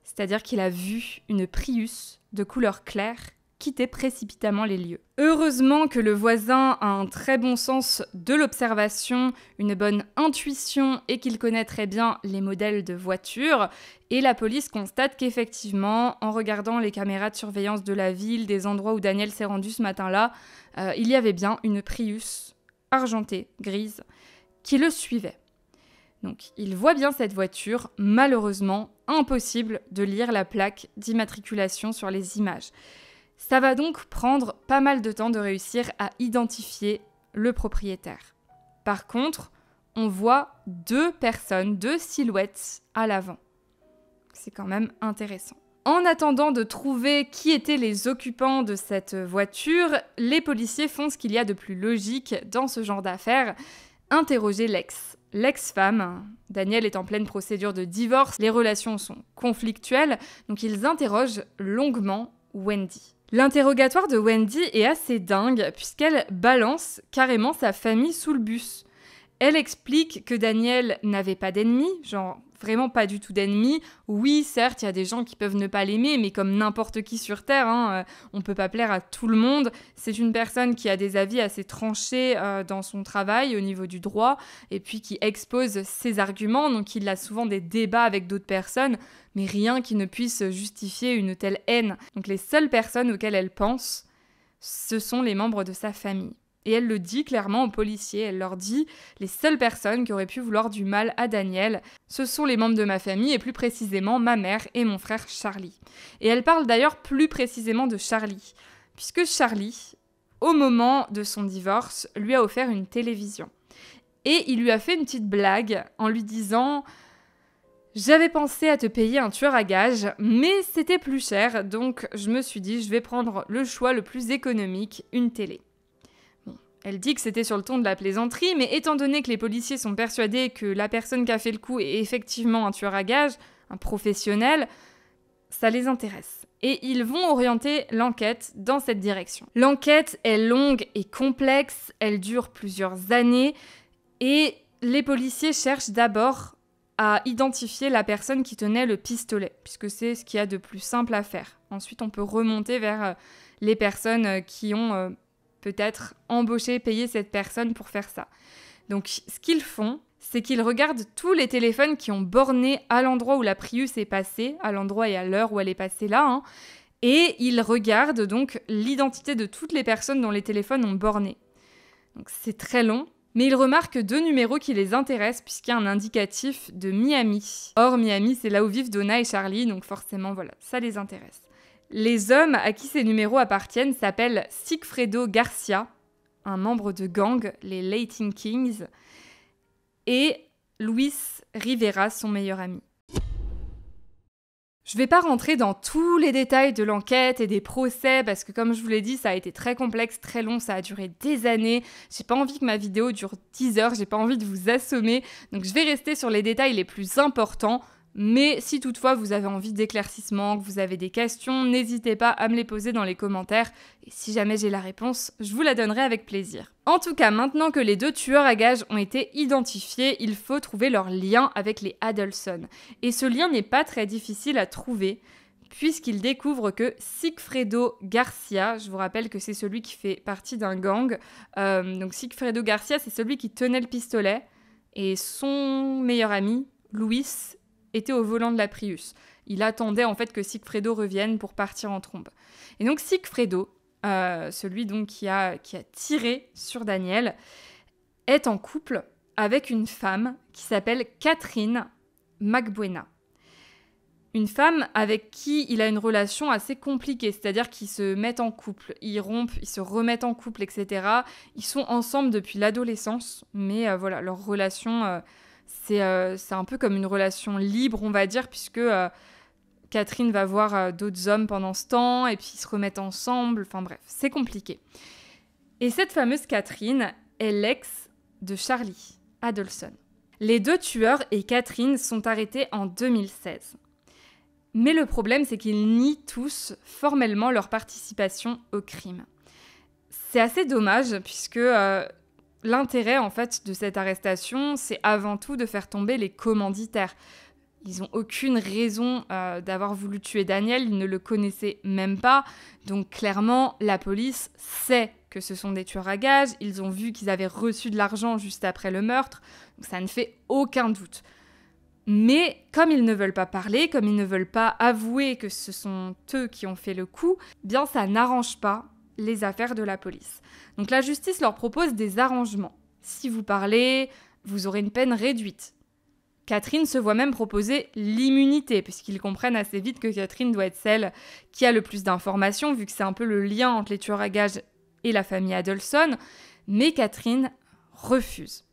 C'est-à-dire qu'il a vu une Prius de couleur claire quitter précipitamment les lieux. Heureusement que le voisin a un très bon sens de l'observation, une bonne intuition et qu'il connaît très bien les modèles de voitures. Et la police constate qu'effectivement, en regardant les caméras de surveillance de la ville, des endroits où Daniel s'est rendu ce matin-là, il y avait bien une Prius argentée, grise, qui le suivait. Donc, il voit bien cette voiture, malheureusement, impossible de lire la plaque d'immatriculation sur les images. Ça va donc prendre pas mal de temps de réussir à identifier le propriétaire. Par contre, on voit 2 personnes, 2 silhouettes à l'avant. C'est quand même intéressant. En attendant de trouver qui étaient les occupants de cette voiture, les policiers font ce qu'il y a de plus logique dans ce genre d'affaires, interroger l'ex-femme. Daniel est en pleine procédure de divorce, les relations sont conflictuelles, donc ils interrogent longuement Wendy. L'interrogatoire de Wendy est assez dingue puisqu'elle balance carrément sa famille sous le bus. Elle explique que Daniel n'avait pas d'ennemis, genre vraiment pas du tout d'ennemis. Oui, certes, il y a des gens qui peuvent ne pas l'aimer, mais comme n'importe qui sur Terre, on peut pas plaire à tout le monde. C'est une personne qui a des avis assez tranchés dans son travail au niveau du droit, et puis qui expose ses arguments, donc il a souvent des débats avec d'autres personnes, mais rien qui ne puisse justifier une telle haine. Donc les seules personnes auxquelles elle pense, ce sont les membres de sa famille. Et elle le dit clairement aux policiers, elle leur dit « Les seules personnes qui auraient pu vouloir du mal à Daniel, ce sont les membres de ma famille, et plus précisément ma mère et mon frère Charlie. » Et elle parle d'ailleurs plus précisément de Charlie, puisque Charlie, au moment de son divorce, lui a offert une télévision. Et il lui a fait une petite blague en lui disant « J'avais pensé à te payer un tueur à gages, mais c'était plus cher, donc je me suis dit je vais prendre le choix le plus économique, une télé. » Elle dit que c'était sur le ton de la plaisanterie, mais étant donné que les policiers sont persuadés que la personne qui a fait le coup est effectivement un tueur à gages, un professionnel, ça les intéresse. Et ils vont orienter l'enquête dans cette direction. L'enquête est longue et complexe, elle dure plusieurs années, et les policiers cherchent d'abord à identifier la personne qui tenait le pistolet, puisque c'est ce qu'il y a de plus simple à faire. Ensuite, on peut remonter vers les personnes qui ont peut-être embauché, payé cette personne pour faire ça. Donc, ce qu'ils font, c'est qu'ils regardent tous les téléphones qui ont borné à l'endroit où la Prius est passée, à l'endroit et à l'heure où elle est passée là, et ils regardent donc l'identité de toutes les personnes dont les téléphones ont borné. Donc, c'est très long. Mais ils remarquent 2 numéros qui les intéressent puisqu'il y a un indicatif de Miami. Or, Miami, c'est là où vivent Donna et Charlie, donc forcément, voilà, ça les intéresse. Les hommes à qui ces numéros appartiennent s'appellent Sigfredo Garcia, un membre de gang, les Latin Kings, et Luis Rivera, son meilleur ami. Je vais pas rentrer dans tous les détails de l'enquête et des procès parce que comme je vous l'ai dit, ça a été très complexe, très long, ça a duré des années. J'ai pas envie que ma vidéo dure 10 heures, j'ai pas envie de vous assommer. Donc je vais rester sur les détails les plus importants. Mais si toutefois vous avez envie d'éclaircissement, que vous avez des questions, n'hésitez pas à me les poser dans les commentaires. Et si jamais j'ai la réponse, je vous la donnerai avec plaisir. En tout cas, maintenant que les 2 tueurs à gages ont été identifiés, il faut trouver leur lien avec les Adelson. Et ce lien n'est pas très difficile à trouver, puisqu'ils découvrent que Sigfredo Garcia, je vous rappelle que c'est celui qui fait partie d'un gang, donc Sigfredo Garcia, c'est celui qui tenait le pistolet, et son meilleur ami, Luis, était au volant de la Prius. Il attendait en fait que Sigfredo revienne pour partir en trombe. Et donc Sigfredo, celui donc qui a tiré sur Daniel, est en couple avec une femme qui s'appelle Catherine Magbuena. Une femme avec qui il a une relation assez compliquée, c'est-à-dire qu'ils se mettent en couple, ils rompent, ils se remettent en couple, etc. Ils sont ensemble depuis l'adolescence, mais voilà, leur relation... C'est un peu comme une relation libre, on va dire, puisque Catherine va voir d'autres hommes pendant ce temps, et puis ils se remettent ensemble, enfin bref, c'est compliqué. Et cette fameuse Catherine est l'ex de Charlie Adelson. Les 2 tueurs et Catherine sont arrêtés en 2016. Mais le problème, c'est qu'ils nient tous formellement leur participation au crime. C'est assez dommage, puisque... l'intérêt, en fait, de cette arrestation, c'est avant tout de faire tomber les commanditaires. Ils n'ont aucune raison d'avoir voulu tuer Daniel, ils ne le connaissaient même pas. Donc clairement, la police sait que ce sont des tueurs à gages, ils ont vu qu'ils avaient reçu de l'argent juste après le meurtre, donc ça ne fait aucun doute. Mais comme ils ne veulent pas parler, comme ils ne veulent pas avouer que ce sont eux qui ont fait le coup, bien ça n'arrange pas les affaires de la police. Donc la justice leur propose des arrangements. Si vous parlez, vous aurez une peine réduite. Catherine se voit même proposer l'immunité, puisqu'ils comprennent assez vite que Catherine doit être celle qui a le plus d'informations, vu que c'est un peu le lien entre les tueurs à gages et la famille Adelson. Mais Catherine refuse.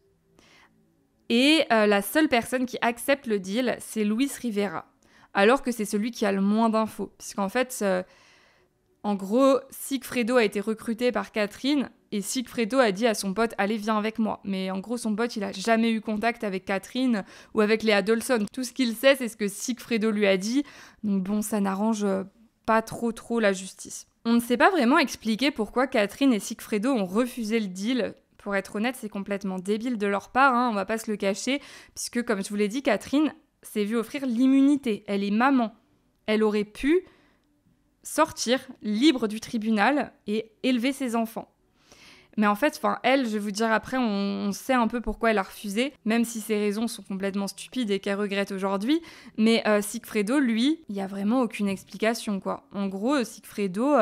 Et la seule personne qui accepte le deal, c'est Luis Rivera. Alors que c'est celui qui a le moins d'infos, puisqu'en fait... En gros, Sigfredo a été recruté par Catherine et Sigfredo a dit à son pote « Allez, viens avec moi ». Mais en gros, son pote, il a jamais eu contact avec Catherine ou avec les Adelson. Tout ce qu'il sait, c'est ce que Sigfredo lui a dit. Donc bon, ça n'arrange pas trop la justice. On ne sait pas vraiment expliquer pourquoi Catherine et Sigfredo ont refusé le deal. Pour être honnête, c'est complètement débile de leur part, on va pas se le cacher, puisque comme je vous l'ai dit, Catherine s'est vue offrir l'immunité. Elle est maman. Elle aurait pu... sortir libre du tribunal et élever ses enfants. Mais en fait, elle, je vais vous dire après, on sait un peu pourquoi elle a refusé, même si ses raisons sont complètement stupides et qu'elle regrette aujourd'hui. Mais Sigfredo, lui, il n'y a vraiment aucune explication, quoi. En gros, Sigfredo,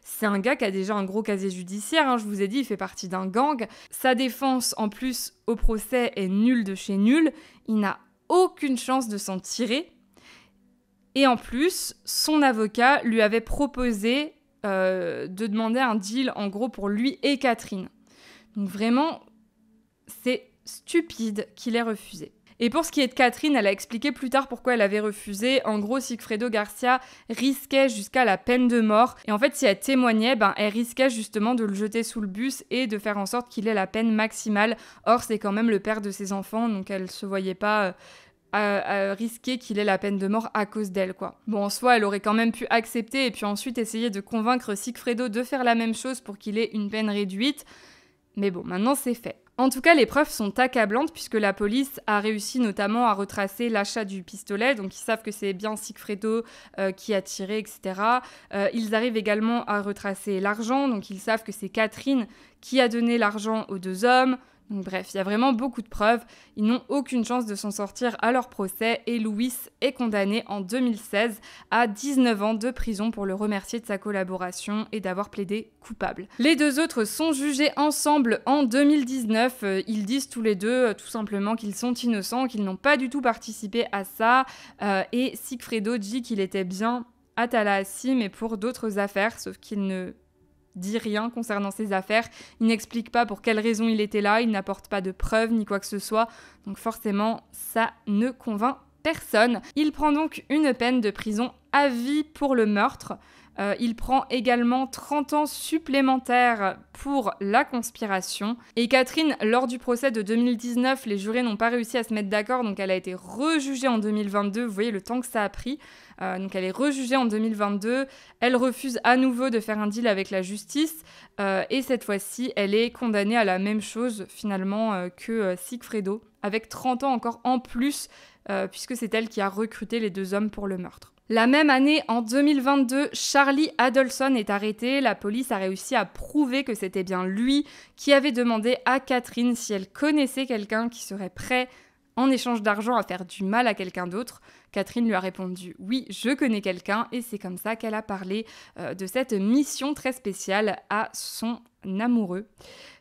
c'est un gars qui a déjà un gros casier judiciaire, je vous ai dit, il fait partie d'un gang. Sa défense, en plus, au procès, est nulle de chez nulle. Il n'a aucune chance de s'en tirer. Et en plus, son avocat lui avait proposé de demander un deal, en gros, pour lui et Catherine. Donc vraiment, c'est stupide qu'il ait refusé. Et pour ce qui est de Catherine, elle a expliqué plus tard pourquoi elle avait refusé. En gros, Sigfredo Garcia risquait jusqu'à la peine de mort. Et en fait, si elle témoignait, elle risquait justement de le jeter sous le bus et de faire en sorte qu'il ait la peine maximale. Or, c'est quand même le père de ses enfants, donc elle se voyait pas... à risquer qu'il ait la peine de mort à cause d'elle, quoi. Bon, en soi, elle aurait quand même pu accepter et puis ensuite essayer de convaincre Sigfredo de faire la même chose pour qu'il ait une peine réduite. Mais bon, maintenant c'est fait. En tout cas, les preuves sont accablantes puisque la police a réussi notamment à retracer l'achat du pistolet, donc ils savent que c'est bien Sigfredo qui a tiré, etc. Ils arrivent également à retracer l'argent, donc ils savent que c'est Catherine qui a donné l'argent aux deux hommes. Donc bref, il y a vraiment beaucoup de preuves. Ils n'ont aucune chance de s'en sortir à leur procès et Louis est condamné en 2016 à 19 ans de prison pour le remercier de sa collaboration et d'avoir plaidé coupable. Les deux autres sont jugés ensemble en 2019. Ils disent tous les deux tout simplement qu'ils sont innocents, qu'ils n'ont pas du tout participé à ça. Et Sigfredo dit qu'il était bien à Tallahassee mais pour d'autres affaires, sauf qu'il ne dit rien concernant ses affaires, il n'explique pas pour quelles raisons il était là, il n'apporte pas de preuves ni quoi que ce soit, donc forcément ça ne convainc personne. Il prend donc une peine de prison à vie pour le meurtre. Il prend également 30 ans supplémentaires pour la conspiration. Et Catherine, lors du procès de 2019, les jurés n'ont pas réussi à se mettre d'accord, donc elle a été rejugée en 2022. Vous voyez le temps que ça a pris. Donc elle est rejugée en 2022. Elle refuse à nouveau de faire un deal avec la justice. Et cette fois-ci, elle est condamnée à la même chose finalement que Sigfredo, avec 30 ans encore en plus, puisque c'est elle qui a recruté les deux hommes pour le meurtre. La même année, en 2022, Charlie Adelson est arrêté. La police a réussi à prouver que c'était bien lui qui avait demandé à Catherine si elle connaissait quelqu'un qui serait prêt, en échange d'argent, à faire du mal à quelqu'un d'autre. Catherine lui a répondu « Oui, je connais quelqu'un » et c'est comme ça qu'elle a parlé de cette mission très spéciale à son amoureux,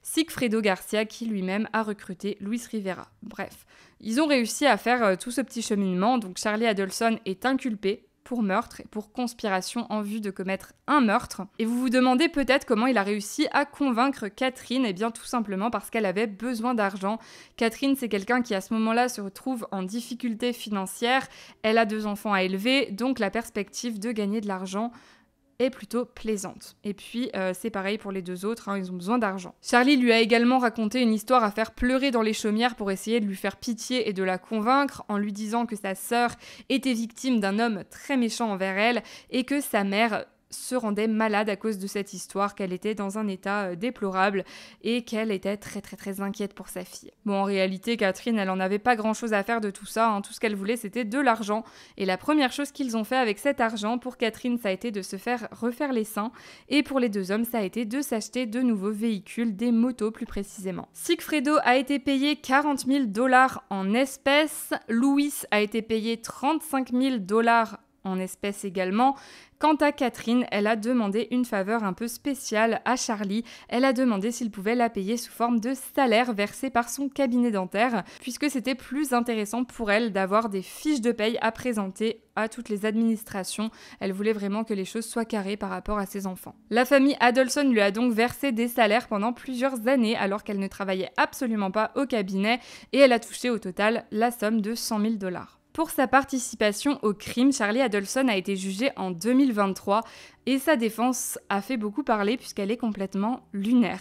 Sigfredo Garcia, qui lui-même a recruté Luis Rivera. Bref, ils ont réussi à faire tout ce petit cheminement, donc Charlie Adelson est inculpé pour meurtre et pour conspiration en vue de commettre un meurtre. Et vous vous demandez peut-être comment il a réussi à convaincre Catherine. Eh bien tout simplement parce qu'elle avait besoin d'argent. Catherine, c'est quelqu'un qui à ce moment-là se retrouve en difficulté financière. Elle a 2 enfants à élever, donc la perspective de gagner de l'argent est plutôt plaisante. Et puis, c'est pareil pour les deux autres, ils ont besoin d'argent. Charlie lui a également raconté une histoire à faire pleurer dans les chaumières pour essayer de lui faire pitié et de la convaincre en lui disant que sa sœur était victime d'un homme très méchant envers elle et que sa mère se rendait malade à cause de cette histoire, qu'elle était dans un état déplorable et qu'elle était très très très inquiète pour sa fille. Bon, en réalité, Catherine, elle en avait pas grand chose à faire de tout ça, tout ce qu'elle voulait c'était de l'argent, et la première chose qu'ils ont fait avec cet argent, pour Catherine, ça a été de se faire refaire les seins, et pour les deux hommes, ça a été de s'acheter de nouveaux véhicules, des motos plus précisément. Sigfredo a été payé $40 000 en espèces, Louis a été payé $35 000 en espèces également. Quant à Catherine, elle a demandé une faveur un peu spéciale à Charlie. Elle a demandé s'il pouvait la payer sous forme de salaire versé par son cabinet dentaire, puisque c'était plus intéressant pour elle d'avoir des fiches de paye à présenter à toutes les administrations. Elle voulait vraiment que les choses soient carrées par rapport à ses enfants. La famille Adelson lui a donc versé des salaires pendant plusieurs années, alors qu'elle ne travaillait absolument pas au cabinet, et elle a touché au total la somme de $100 000. Pour sa participation au crime, Charlie Adelson a été jugé en 2023 et sa défense a fait beaucoup parler puisqu'elle est complètement lunaire.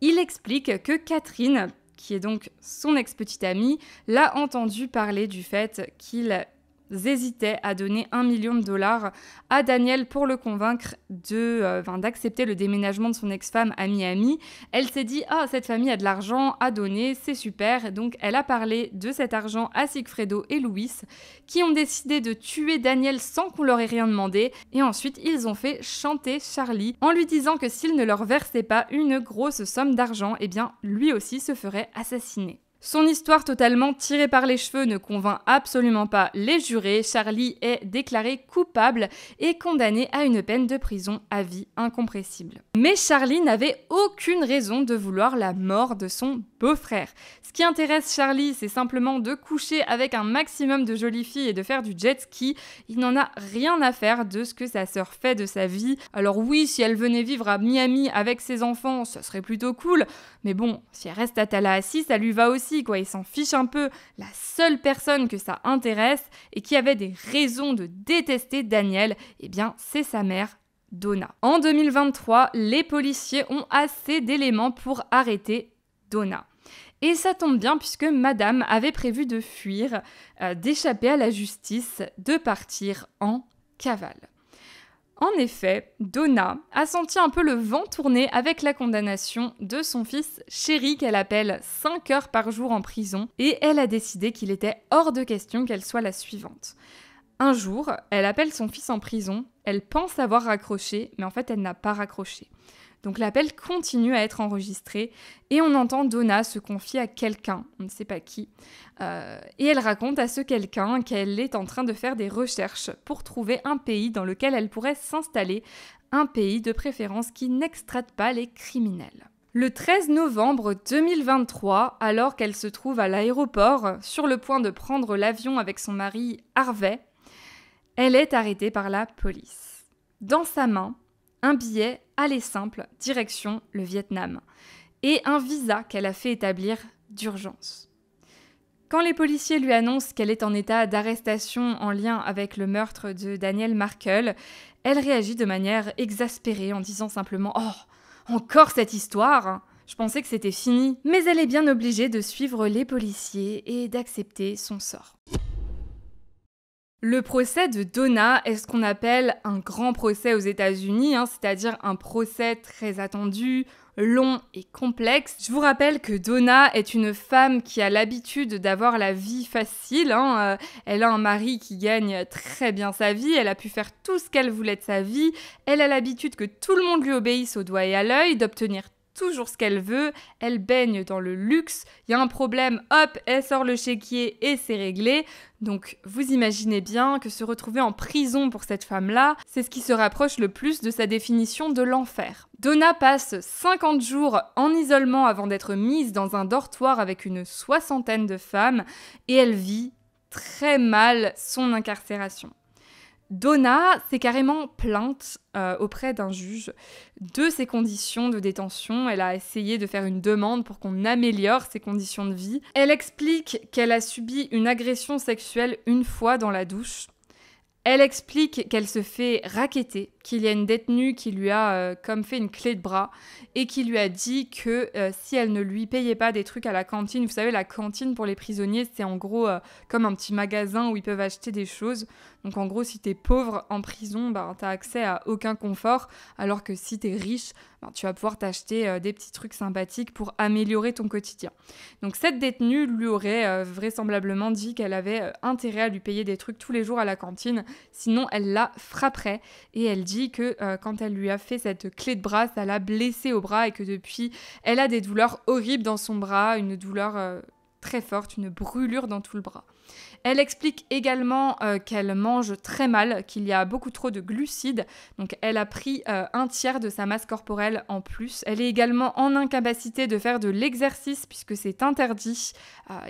Il explique que Catherine, qui est donc son ex-petite amie, l'a entendu parler du fait qu'il hésitaient à donner $1 million à Daniel pour le convaincre d'accepter le déménagement de son ex-femme à Miami. Elle s'est dit « Ah, cette famille a de l'argent à donner, c'est super !» Donc elle a parlé de cet argent à Sigfredo et Louis, qui ont décidé de tuer Daniel sans qu'on leur ait rien demandé. Et ensuite, ils ont fait chanter Charlie en lui disant que s'il ne leur versait pas une grosse somme d'argent, eh bien lui aussi se ferait assassiner. Son histoire totalement tirée par les cheveux ne convainc absolument pas les jurés. Charlie est déclaré coupable et condamné à une peine de prison à vie incompressible. Mais Charlie n'avait aucune raison de vouloir la mort de son beau-frère. Ce qui intéresse Charlie, c'est simplement de coucher avec un maximum de jolies filles et de faire du jet ski. Il n'en a rien à faire de ce que sa sœur fait de sa vie. Alors oui, si elle venait vivre à Miami avec ses enfants, ce serait plutôt cool. Mais bon, si elle reste à Tallahassee, ça lui va aussi. Il s'en fiche un peu. La seule personne que ça intéresse et qui avait des raisons de détester Daniel, eh bien, c'est sa mère, Donna. En 2023, les policiers ont assez d'éléments pour arrêter Donna. Et ça tombe bien puisque madame avait prévu de fuir, d'échapper à la justice, de partir en cavale. En effet, Donna a senti un peu le vent tourner avec la condamnation de son fils chéri qu'elle appelle 5 heures par jour en prison et elle a décidé qu'il était hors de question qu'elle soit la suivante. Un jour, elle appelle son fils en prison, elle pense avoir raccroché, mais en fait elle n'a pas raccroché. Donc l'appel continue à être enregistré et on entend Donna se confier à quelqu'un, on ne sait pas qui, et elle raconte à ce quelqu'un qu'elle est en train de faire des recherches pour trouver un pays dans lequel elle pourrait s'installer, un pays de préférence qui n'extrade pas les criminels. Le 13 novembre 2023, alors qu'elle se trouve à l'aéroport, sur le point de prendre l'avion avec son mari Harvey, elle est arrêtée par la police. Dans sa main, un billet aller simple, direction le Vietnam, et un visa qu'elle a fait établir d'urgence. Quand les policiers lui annoncent qu'elle est en état d'arrestation en lien avec le meurtre de Daniel Markel, elle réagit de manière exaspérée en disant simplement « Oh, encore cette histoire !» Je pensais que c'était fini, mais elle est bien obligée de suivre les policiers et d'accepter son sort. Le procès de Donna est ce qu'on appelle un grand procès aux États-Unis, c'est-à-dire un procès très attendu, long et complexe. Je vous rappelle que Donna est une femme qui a l'habitude d'avoir la vie facile. Elle a un mari qui gagne très bien sa vie, elle a pu faire tout ce qu'elle voulait de sa vie, elle a l'habitude que tout le monde lui obéisse au doigt et à l'œil, d'obtenir toujours ce qu'elle veut, elle baigne dans le luxe, il y a un problème, hop, elle sort le chéquier et c'est réglé. Donc vous imaginez bien que se retrouver en prison pour cette femme-là, c'est ce qui se rapproche le plus de sa définition de l'enfer. Donna passe 50 jours en isolement avant d'être mise dans un dortoir avec une 60aine de femmes et elle vit très mal son incarcération. Donna s'est carrément plainte auprès d'un juge de ses conditions de détention. Elle a essayé de faire une demande pour qu'on améliore ses conditions de vie. Elle explique qu'elle a subi une agression sexuelle une fois dans la douche. Elle explique qu'elle se fait racketter, qu'il y a une détenue qui lui a comme fait une clé de bras et qui lui a dit que si elle ne lui payait pas des trucs à la cantine, vous savez, la cantine pour les prisonniers, c'est en gros comme un petit magasin où ils peuvent acheter des choses. Donc en gros, si t'es pauvre en prison, t'as accès à aucun confort, alors que si t'es riche, tu vas pouvoir t'acheter des petits trucs sympathiques pour améliorer ton quotidien. Donc cette détenue lui aurait vraisemblablement dit qu'elle avait intérêt à lui payer des trucs tous les jours à la cantine, sinon elle la frapperait. Et elle dit que quand elle lui a fait cette clé de bras, ça l'a blessée au bras et que depuis, elle a des douleurs horribles dans son bras, une douleur très forte, une brûlure dans tout le bras. Elle explique également qu'elle mange très mal, qu'il y a beaucoup trop de glucides, donc elle a pris un tiers de sa masse corporelle en plus. Elle est également en incapacité de faire de l'exercice puisque c'est interdit.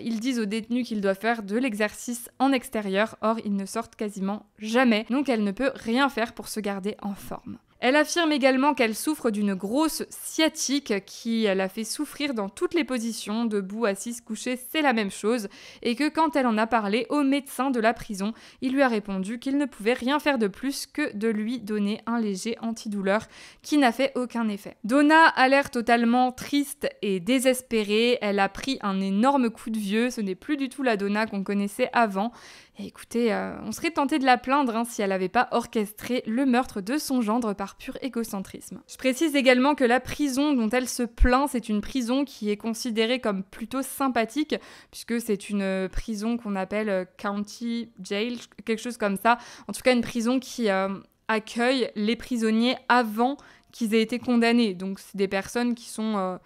Ils disent aux détenus qu'ils doivent faire de l'exercice en extérieur, or ils ne sortent quasiment jamais, donc elle ne peut rien faire pour se garder en forme. Elle affirme également qu'elle souffre d'une grosse sciatique qui la fait souffrir dans toutes les positions, debout, assise, couchée, c'est la même chose, et que quand elle en a parlé au médecin de la prison, il lui a répondu qu'il ne pouvait rien faire de plus que de lui donner un léger antidouleur qui n'a fait aucun effet. Donna a l'air totalement triste et désespérée, elle a pris un énorme coup de vieux, ce n'est plus du tout la Donna qu'on connaissait avant. Et écoutez, on serait tenté de la plaindre si elle n'avait pas orchestré le meurtre de son gendre par pur égocentrisme. Je précise également que la prison dont elle se plaint, c'est une prison qui est considérée comme plutôt sympathique, puisque c'est une prison qu'on appelle county jail, quelque chose comme ça. En tout cas, une prison qui accueille les prisonniers avant qu'ils aient été condamnés. Donc, c'est des personnes qui sont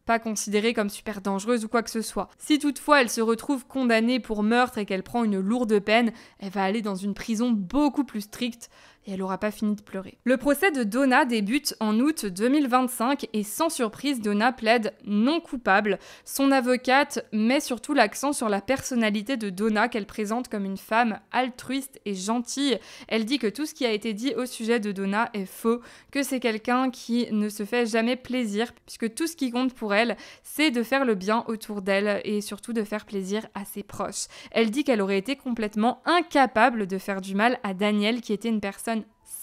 pas considérée comme super dangereuse ou quoi que ce soit. Si toutefois elle se retrouve condamnée pour meurtre et qu'elle prend une lourde peine, elle va aller dans une prison beaucoup plus stricte et elle n'aura pas fini de pleurer. Le procès de Donna débute en août 2025 et sans surprise, Donna plaide non coupable. Son avocate met surtout l'accent sur la personnalité de Donna qu'elle présente comme une femme altruiste et gentille. Elle dit que tout ce qui a été dit au sujet de Donna est faux, que c'est quelqu'un qui ne se fait jamais plaisir puisque tout ce qui compte pour elle, c'est de faire le bien autour d'elle et surtout de faire plaisir à ses proches. Elle dit qu'elle aurait été complètement incapable de faire du mal à Daniel qui était une personne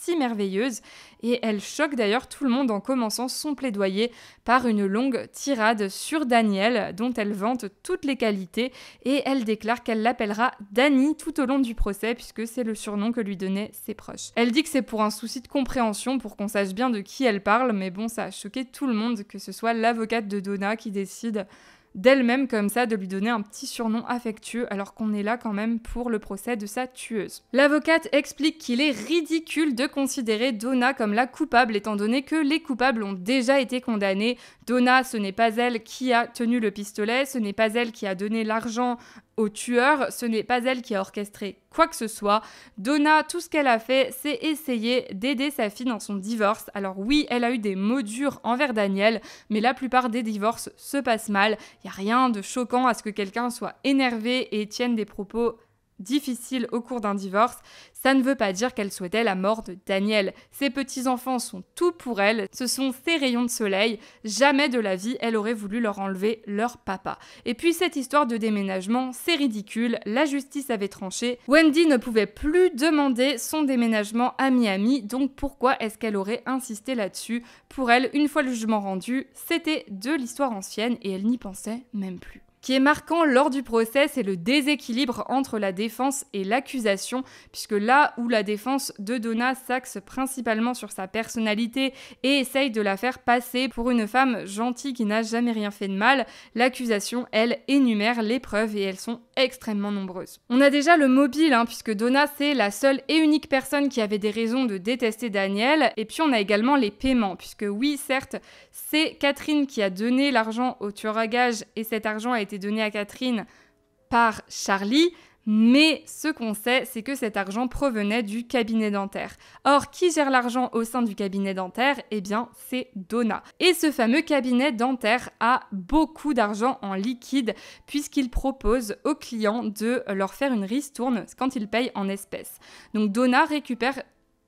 si merveilleuse et elle choque d'ailleurs tout le monde en commençant son plaidoyer par une longue tirade sur Daniel dont elle vante toutes les qualités et elle déclare qu'elle l'appellera Dani tout au long du procès puisque c'est le surnom que lui donnaient ses proches. Elle dit que c'est pour un souci de compréhension pour qu'on sache bien de qui elle parle, mais bon, ça a choqué tout le monde que ce soit l'avocate de Donna qui décide d'elle-même comme ça de lui donner un petit surnom affectueux alors qu'on est là quand même pour le procès de sa tueuse. L'avocate explique qu'il est ridicule de considérer Donna comme la coupable étant donné que les coupables ont déjà été condamnés. Donna, ce n'est pas elle qui a tenu le pistolet, ce n'est pas elle qui a donné l'argent au tueur, ce n'est pas elle qui a orchestré quoi que ce soit. Donna, tout ce qu'elle a fait, c'est essayer d'aider sa fille dans son divorce. Alors oui, elle a eu des mots durs envers Daniel, mais la plupart des divorces se passent mal. Il n'y a rien de choquant à ce que quelqu'un soit énervé et tienne des propos difficiles au cours d'un divorce. Ça ne veut pas dire qu'elle souhaitait la mort de Daniel. Ses petits-enfants sont tout pour elle, ce sont ses rayons de soleil. Jamais de la vie, elle aurait voulu leur enlever leur papa. Et puis cette histoire de déménagement, c'est ridicule, la justice avait tranché. Wendy ne pouvait plus demander son déménagement à Miami, donc pourquoi est-ce qu'elle aurait insisté là-dessus? Pour elle, une fois le jugement rendu, c'était de l'histoire ancienne et elle n'y pensait même plus. Ce qui est marquant lors du procès, c'est le déséquilibre entre la défense et l'accusation, puisque là où la défense de Donna s'axe principalement sur sa personnalité et essaye de la faire passer pour une femme gentille qui n'a jamais rien fait de mal, l'accusation, elle, énumère les preuves et elles sont extrêmement nombreuses. On a déjà le mobile, puisque Donna, c'est la seule et unique personne qui avait des raisons de détester Daniel, et puis on a également les paiements, puisque oui, certes, c'est Catherine qui a donné l'argent au tueur à gages et cet argent a été donné à Catherine par Charlie, mais ce qu'on sait, c'est que cet argent provenait du cabinet dentaire. Or, qui gère l'argent au sein du cabinet dentaire? Eh bien, c'est Donna. Et ce fameux cabinet dentaire a beaucoup d'argent en liquide, puisqu'il propose aux clients de leur faire une ristourne quand ils payent en espèces. Donc Donna récupère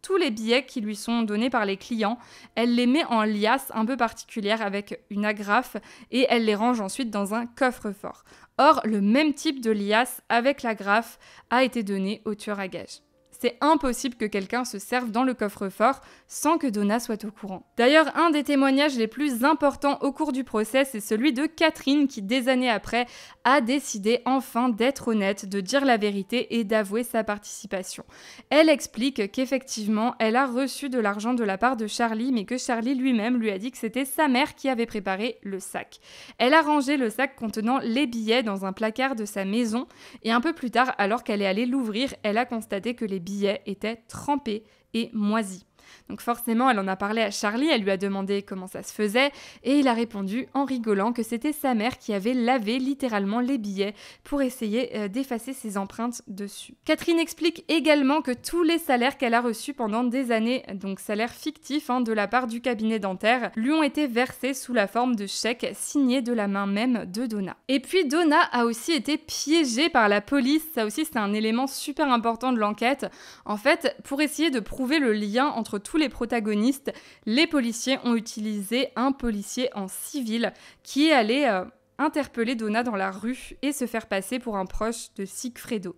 tous les billets qui lui sont donnés par les clients, elle les met en liasse un peu particulière avec une agrafe et elle les range ensuite dans un coffre-fort. Or, le même type de liasse avec l'agrafe a été donné au tueur à gages. C'est impossible que quelqu'un se serve dans le coffre-fort sans que Donna soit au courant. D'ailleurs, un des témoignages les plus importants au cours du procès, c'est celui de Catherine qui, des années après, a décidé enfin d'être honnête, de dire la vérité et d'avouer sa participation. Elle explique qu'effectivement, elle a reçu de l'argent de la part de Charlie, mais que Charlie lui-même lui a dit que c'était sa mère qui avait préparé le sac. Elle a rangé le sac contenant les billets dans un placard de sa maison et un peu plus tard, alors qu'elle est allée l'ouvrir, elle a constaté que les billets étaient trempés et moisis. Donc forcément, elle en a parlé à Charlie, elle lui a demandé comment ça se faisait et il a répondu en rigolant que c'était sa mère qui avait lavé littéralement les billets pour essayer d'effacer ses empreintes dessus. Catherine explique également que tous les salaires qu'elle a reçus pendant des années, donc salaires fictifs de la part du cabinet dentaire, lui ont été versés sous la forme de chèques signés de la main même de Donna. Et puis Donna a aussi été piégée par la police, ça aussi c'est un élément super important de l'enquête. En fait, pour essayer de prouver le lien entre tous les protagonistes, les policiers ont utilisé un policier en civil qui est allé interpeller Donna dans la rue et se faire passer pour un proche de Sigfredo.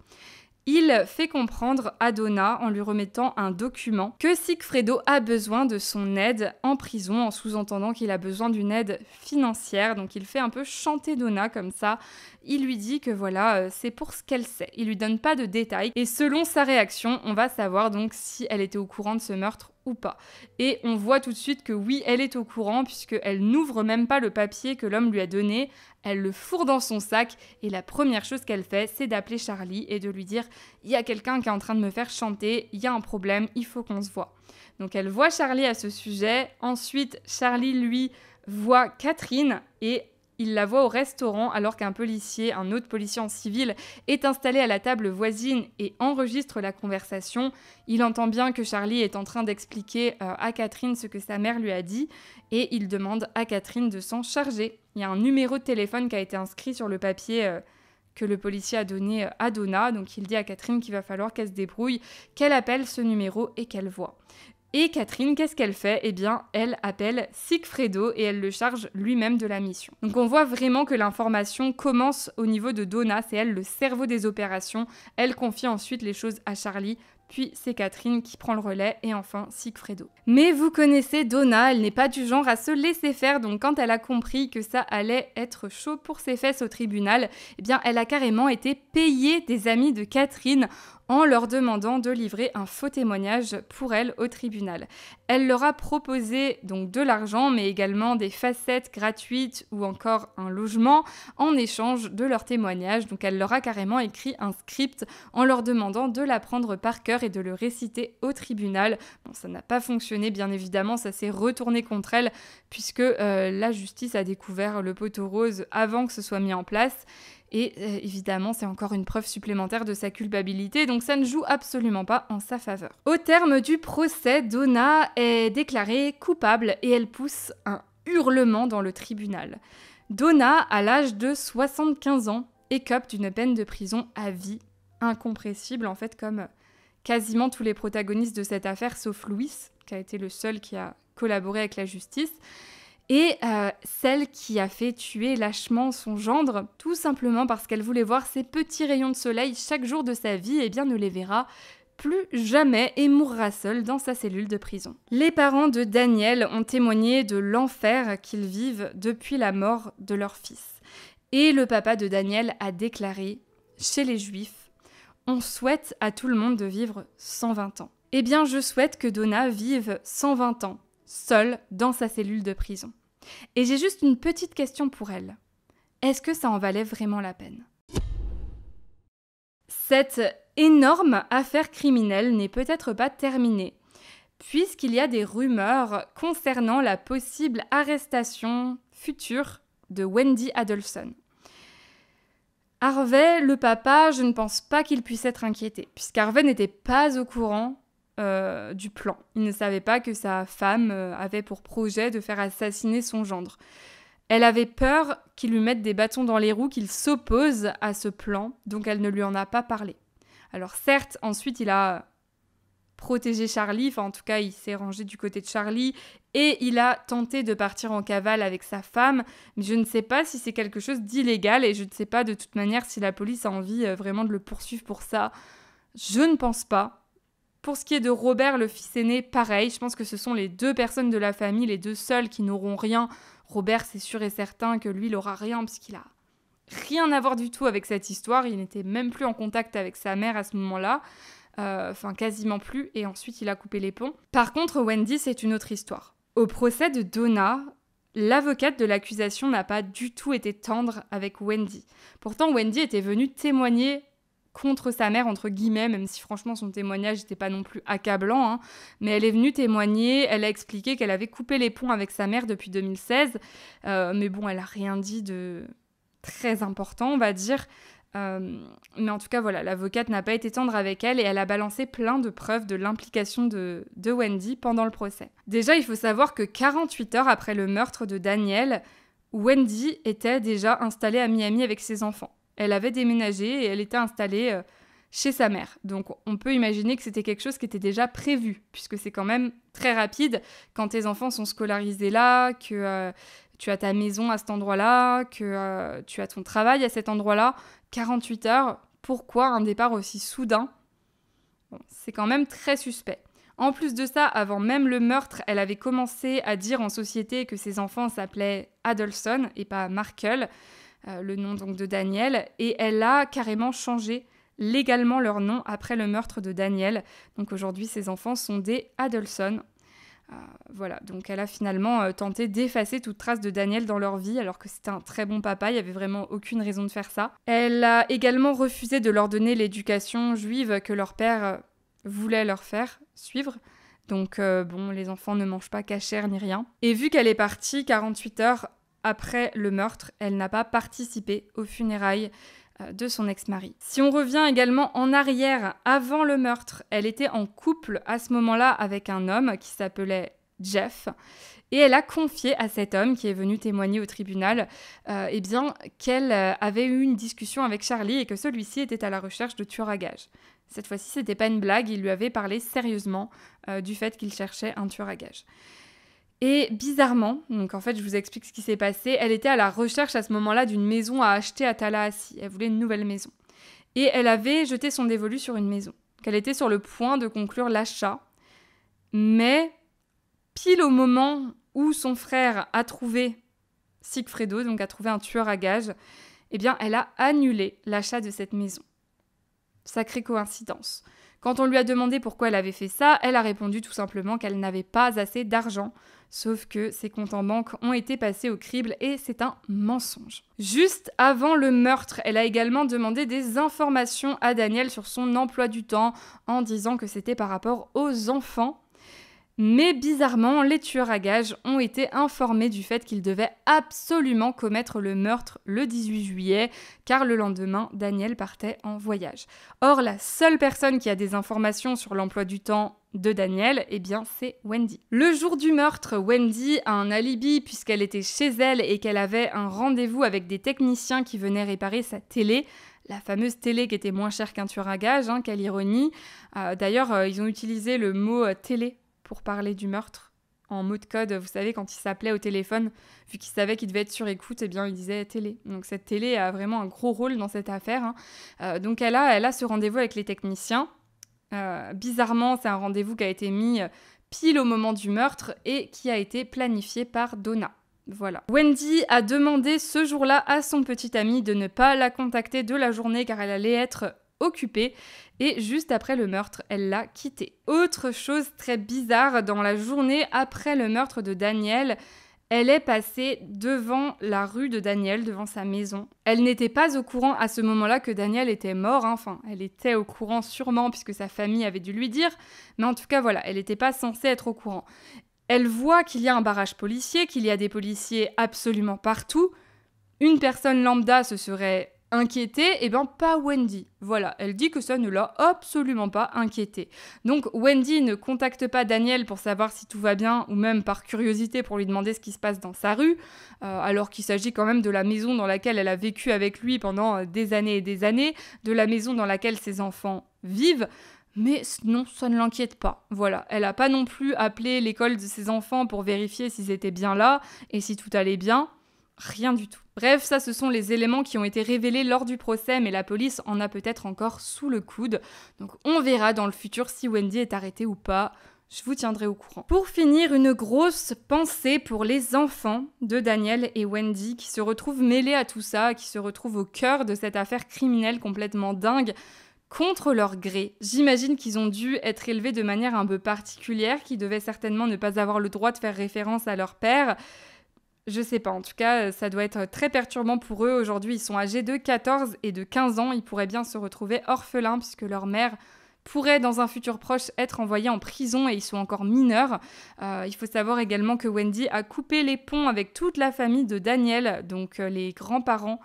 Il fait comprendre à Donna, en lui remettant un document, que Sigfredo a besoin de son aide en prison, en sous-entendant qu'il a besoin d'une aide financière. Donc il fait un peu chanter Donna comme ça. Il lui dit que voilà, c'est pour ce qu'elle sait. Il lui donne pas de détails. Et selon sa réaction, on va savoir donc si elle était au courant de ce meurtre ou pas. Et on voit tout de suite que oui, elle est au courant puisqu'elle n'ouvre même pas le papier que l'homme lui a donné, elle le fourre dans son sac et la première chose qu'elle fait, c'est d'appeler Charlie et de lui dire « Il y a quelqu'un qui est en train de me faire chanter, il y a un problème, il faut qu'on se voit ». Donc elle voit Charlie à ce sujet, ensuite Charlie lui voit Catherine et il la voit au restaurant alors qu'un policier, un autre policier en civil, est installé à la table voisine et enregistre la conversation. Il entend bien que Charlie est en train d'expliquer à Catherine ce que sa mère lui a dit et il demande à Catherine de s'en charger. Il y a un numéro de téléphone qui a été inscrit sur le papier que le policier a donné à Donna, donc il dit à Catherine qu'il va falloir qu'elle se débrouille, qu'elle appelle ce numéro et qu'elle voit. Et Catherine, qu'est-ce qu'elle fait? Eh bien, elle appelle Sigfredo et elle le charge lui-même de la mission. Donc on voit vraiment que l'information commence au niveau de Donna, c'est elle le cerveau des opérations. Elle confie ensuite les choses à Charlie puis c'est Catherine qui prend le relais, et enfin Sigfredo. Mais vous connaissez Donna, elle n'est pas du genre à se laisser faire, donc quand elle a compris que ça allait être chaud pour ses fesses au tribunal, eh bien elle a carrément été payée des amis de Catherine en leur demandant de livrer un faux témoignage pour elle au tribunal. Elle leur a proposé donc de l'argent, mais également des facettes gratuites ou encore un logement en échange de leur témoignage. Donc elle leur a carrément écrit un script en leur demandant de l'apprendre par cœur et de le réciter au tribunal. Bon, ça n'a pas fonctionné, bien évidemment, ça s'est retourné contre elle puisque la justice a découvert le poteau rose avant que ce soit mis en place. Et évidemment, c'est encore une preuve supplémentaire de sa culpabilité, donc ça ne joue absolument pas en sa faveur. Au terme du procès, Donna est déclarée coupable et elle pousse un hurlement dans le tribunal. Donna, à l'âge de 75 ans, écope d'une peine de prison à vie, incompressible en fait, comme quasiment tous les protagonistes de cette affaire, sauf Louis, qui a été le seul qui a collaboré avec la justice. Et celle qui a fait tuer lâchement son gendre, tout simplement parce qu'elle voulait voir ces petits rayons de soleil chaque jour de sa vie, eh bien ne les verra plus jamais et mourra seule dans sa cellule de prison. Les parents de Daniel ont témoigné de l'enfer qu'ils vivent depuis la mort de leur fils. Et le papa de Daniel a déclaré « Chez les Juifs, on souhaite à tout le monde de vivre 120 ans. Eh bien, je souhaite que Donna vive 120 ans, seule dans sa cellule de prison. Et j'ai juste une petite question pour elle. Est-ce que ça en valait vraiment la peine ? Cette énorme affaire criminelle n'est peut-être pas terminée, puisqu'il y a des rumeurs concernant la possible arrestation future de Wendy Adelson. Harvey, le papa, je ne pense pas qu'il puisse être inquiété, puisqu'Harvey n'était pas au courant du plan. Il ne savait pas que sa femme avait pour projet de faire assassiner son gendre. Elle avait peur qu'il lui mette des bâtons dans les roues, qu'il s'oppose à ce plan, donc elle ne lui en a pas parlé. Alors certes, ensuite il a protégé Charlie, enfin en tout cas il s'est rangé du côté de Charlie, et il a tenté de partir en cavale avec sa femme, mais je ne sais pas si c'est quelque chose d'illégal, et je ne sais pas de toute manière si la police a envie vraiment de le poursuivre pour ça. Je ne pense pas. Pour ce qui est de Robert, le fils aîné, pareil, je pense que ce sont les deux personnes de la famille, les deux seuls qui n'auront rien. Robert, c'est sûr et certain que lui, il aura rien, parce qu'il a rien à voir du tout avec cette histoire. Il n'était même plus en contact avec sa mère à ce moment-là. Enfin, quasiment plus. Et ensuite, il a coupé les ponts. Par contre, Wendy, c'est une autre histoire. Au procès de Donna, l'avocate de l'accusation n'a pas du tout été tendre avec Wendy. Pourtant, Wendy était venue témoigner contre sa mère, entre guillemets, même si franchement son témoignage n'était pas non plus accablant, hein. Mais elle est venue témoigner, elle a expliqué qu'elle avait coupé les ponts avec sa mère depuis 2016, mais bon, elle a rien dit de très important, on va dire. Mais en tout cas, voilà, l'avocate n'a pas été tendre avec elle et elle a balancé plein de preuves de l'implication de Wendy pendant le procès. Déjà, il faut savoir que 48 heures après le meurtre de Daniel, Wendy était déjà installée à Miami avec ses enfants. Elle avait déménagé et elle était installée chez sa mère. Donc on peut imaginer que c'était quelque chose qui était déjà prévu, puisque c'est quand même très rapide quand tes enfants sont scolarisés là, que tu as ta maison à cet endroit-là, que tu as ton travail à cet endroit-là. 48 heures, pourquoi un départ aussi soudain ? Bon, c'est quand même très suspect. En plus de ça, avant même le meurtre, elle avait commencé à dire en société que ses enfants s'appelaient Adelson et pas Markle, le nom donc de Daniel, et elle a carrément changé légalement leur nom après le meurtre de Daniel. Donc aujourd'hui, ses enfants sont des Adelson. Voilà, donc elle a finalement tenté d'effacer toute trace de Daniel dans leur vie, alors que c'était un très bon papa, il n'y avait vraiment aucune raison de faire ça. Elle a également refusé de leur donner l'éducation juive que leur père voulait leur faire suivre. Donc bon, les enfants ne mangent pas cachère ni rien. Et vu qu'elle est partie 48 heures après le meurtre, elle n'a pas participé aux funérailles de son ex-mari. Si on revient également en arrière, avant le meurtre, elle était en couple à ce moment-là avec un homme qui s'appelait Jeff. Et elle a confié à cet homme qui est venu témoigner au tribunal eh bien, qu'elle avait eu une discussion avec Charlie et que celui-ci était à la recherche de tueurs à gages. Cette fois-ci, c'était pas une blague, il lui avait parlé sérieusement du fait qu'il cherchait un tueur à gages. Et bizarrement, donc en fait je vous explique ce qui s'est passé, elle était à la recherche à ce moment-là d'une maison à acheter à Tallahassee. Elle voulait une nouvelle maison. Et elle avait jeté son dévolu sur une maison. qu'elle était sur le point de conclure l'achat. Mais pile au moment où son frère a trouvé Sigfredo, donc a trouvé un tueur à gages, eh bien, elle a annulé l'achat de cette maison. Sacrée coïncidence. Quand on lui a demandé pourquoi elle avait fait ça, elle a répondu tout simplement qu'elle n'avait pas assez d'argent. Sauf que ses comptes en banque ont été passés au crible et c'est un mensonge. Juste avant le meurtre, elle a également demandé des informations à Daniel sur son emploi du temps en disant que c'était par rapport aux enfants. Mais bizarrement, les tueurs à gages ont été informés du fait qu'ils devaient absolument commettre le meurtre le 18 juillet, car le lendemain, Daniel partait en voyage. Or, la seule personne qui a des informations sur l'emploi du temps de Daniel, eh bien, c'est Wendy. Le jour du meurtre, Wendy a un alibi puisqu'elle était chez elle et qu'elle avait un rendez-vous avec des techniciens qui venaient réparer sa télé. La fameuse télé qui était moins chère qu'un tueur à gages, quelle ironie. D'ailleurs, ils ont utilisé le mot télé pour parler du meurtre. En mot de code, vous savez, quand il s'appelait au téléphone, vu qu'il savait qu'il devait être sur écoute, eh bien, il disait télé. Donc cette télé a vraiment un gros rôle dans cette affaire. Donc elle a ce rendez-vous avec les techniciens. Bizarrement, c'est un rendez-vous qui a été mis pile au moment du meurtre et qui a été planifié par Donna. Voilà. Wendy a demandé ce jour-là à son petit ami de ne pas la contacter de la journée car elle allait être occupée et juste après le meurtre, elle l'a quitté. Autre chose très bizarre, dans la journée après le meurtre de Daniel, elle est passée devant la rue de Daniel, devant sa maison. Elle n'était pas au courant à ce moment-là que Daniel était mort, enfin, elle était au courant sûrement puisque sa famille avait dû lui dire, mais en tout cas voilà, elle n'était pas censée être au courant. Elle voit qu'il y a un barrage policier, qu'il y a des policiers absolument partout. Une personne lambda se serait inquiétée, et bien pas Wendy. Voilà, elle dit que ça ne l'a absolument pas inquiétée. Donc Wendy ne contacte pas Daniel pour savoir si tout va bien, ou même par curiosité pour lui demander ce qui se passe dans sa rue, alors qu'il s'agit quand même de la maison dans laquelle elle a vécu avec lui pendant des années et des années, de la maison dans laquelle ses enfants vivent. Mais non, ça ne l'inquiète pas. Voilà, elle n'a pas non plus appelé l'école de ses enfants pour vérifier s'ils étaient bien là et si tout allait bien. Rien du tout. Bref, ça, ce sont les éléments qui ont été révélés lors du procès, mais la police en a peut-être encore sous le coude. Donc on verra dans le futur si Wendy est arrêtée ou pas. Je vous tiendrai au courant. Pour finir, une grosse pensée pour les enfants de Daniel et Wendy qui se retrouvent mêlés à tout ça, qui se retrouvent au cœur de cette affaire criminelle complètement dingue, contre leur gré. J'imagine qu'ils ont dû être élevés de manière un peu particulière, qu'ils devaient certainement ne pas avoir le droit de faire référence à leur père. Je sais pas, en tout cas, ça doit être très perturbant pour eux. Aujourd'hui, ils sont âgés de 14 et de 15 ans. Ils pourraient bien se retrouver orphelins puisque leur mère pourrait, dans un futur proche, être envoyée en prison et ils sont encore mineurs. Il faut savoir également que Wendy a coupé les ponts avec toute la famille de Daniel, donc les grands-parents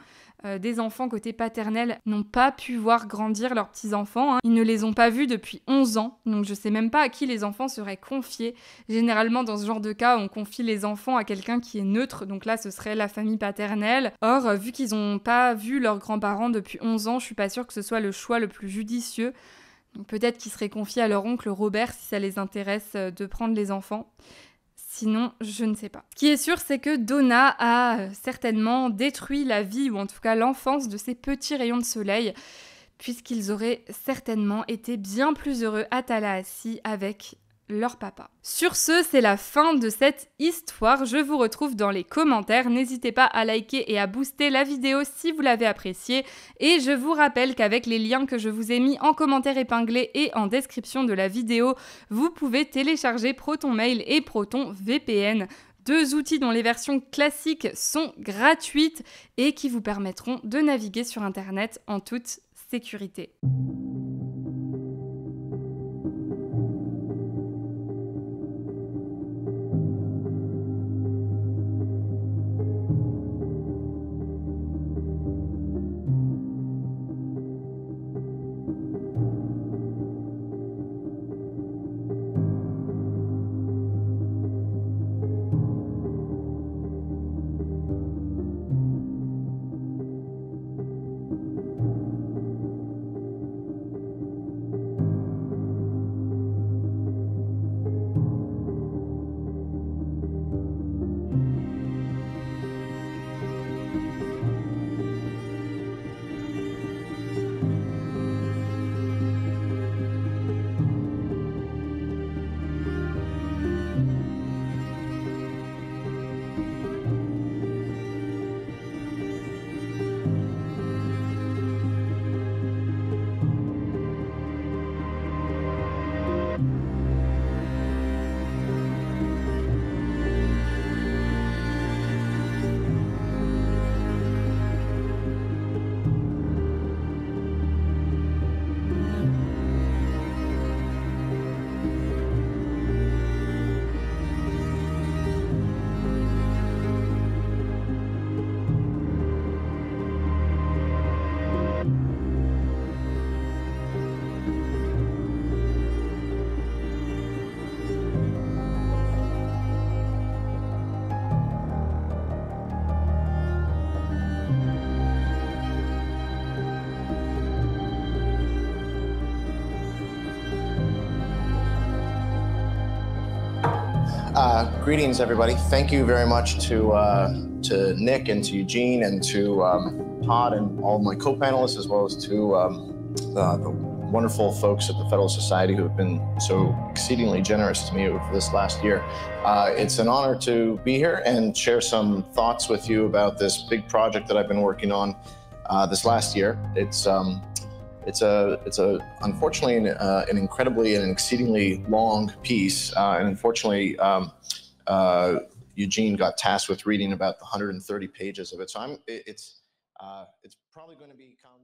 des enfants côté paternel n'ont pas pu voir grandir leurs petits-enfants. Ils ne les ont pas vus depuis 11 ans, donc je sais même pas à qui les enfants seraient confiés. Généralement, dans ce genre de cas, on confie les enfants à quelqu'un qui est neutre, donc là, ce serait la famille paternelle. Or, vu qu'ils n'ont pas vu leurs grands-parents depuis 11 ans, je suis pas sûre que ce soit le choix le plus judicieux. Donc peut-être qu'ils seraient confiés à leur oncle Robert si ça les intéresse de prendre les enfants. Sinon, je ne sais pas. Ce qui est sûr, c'est que Donna a certainement détruit la vie, ou en tout cas l'enfance de ces petits rayons de soleil, puisqu'ils auraient certainement été bien plus heureux à Tallahassee avec leur papa. Sur ce, c'est la fin de cette histoire. Je vous retrouve dans les commentaires. N'hésitez pas à liker et à booster la vidéo si vous l'avez appréciée. Et je vous rappelle qu'avec les liens que je vous ai mis en commentaire épinglé et en description de la vidéo, vous pouvez télécharger Proton Mail et Proton VPN. Deux outils dont les versions classiques sont gratuites et qui vous permettront de naviguer sur Internet en toute sécurité. Greetings, everybody. Thank you very much to Nick and to Eugene and to Todd and all my co-panelists, as well as to the wonderful folks at the Federal Society who have been so exceedingly generous to me over this last year. It's an honor to be here and share some thoughts with you about this big project that I've been working on this last year. It's unfortunately an incredibly and an exceedingly long piece, and unfortunately Eugene got tasked with reading about the 130 pages of it. So it's probably going to become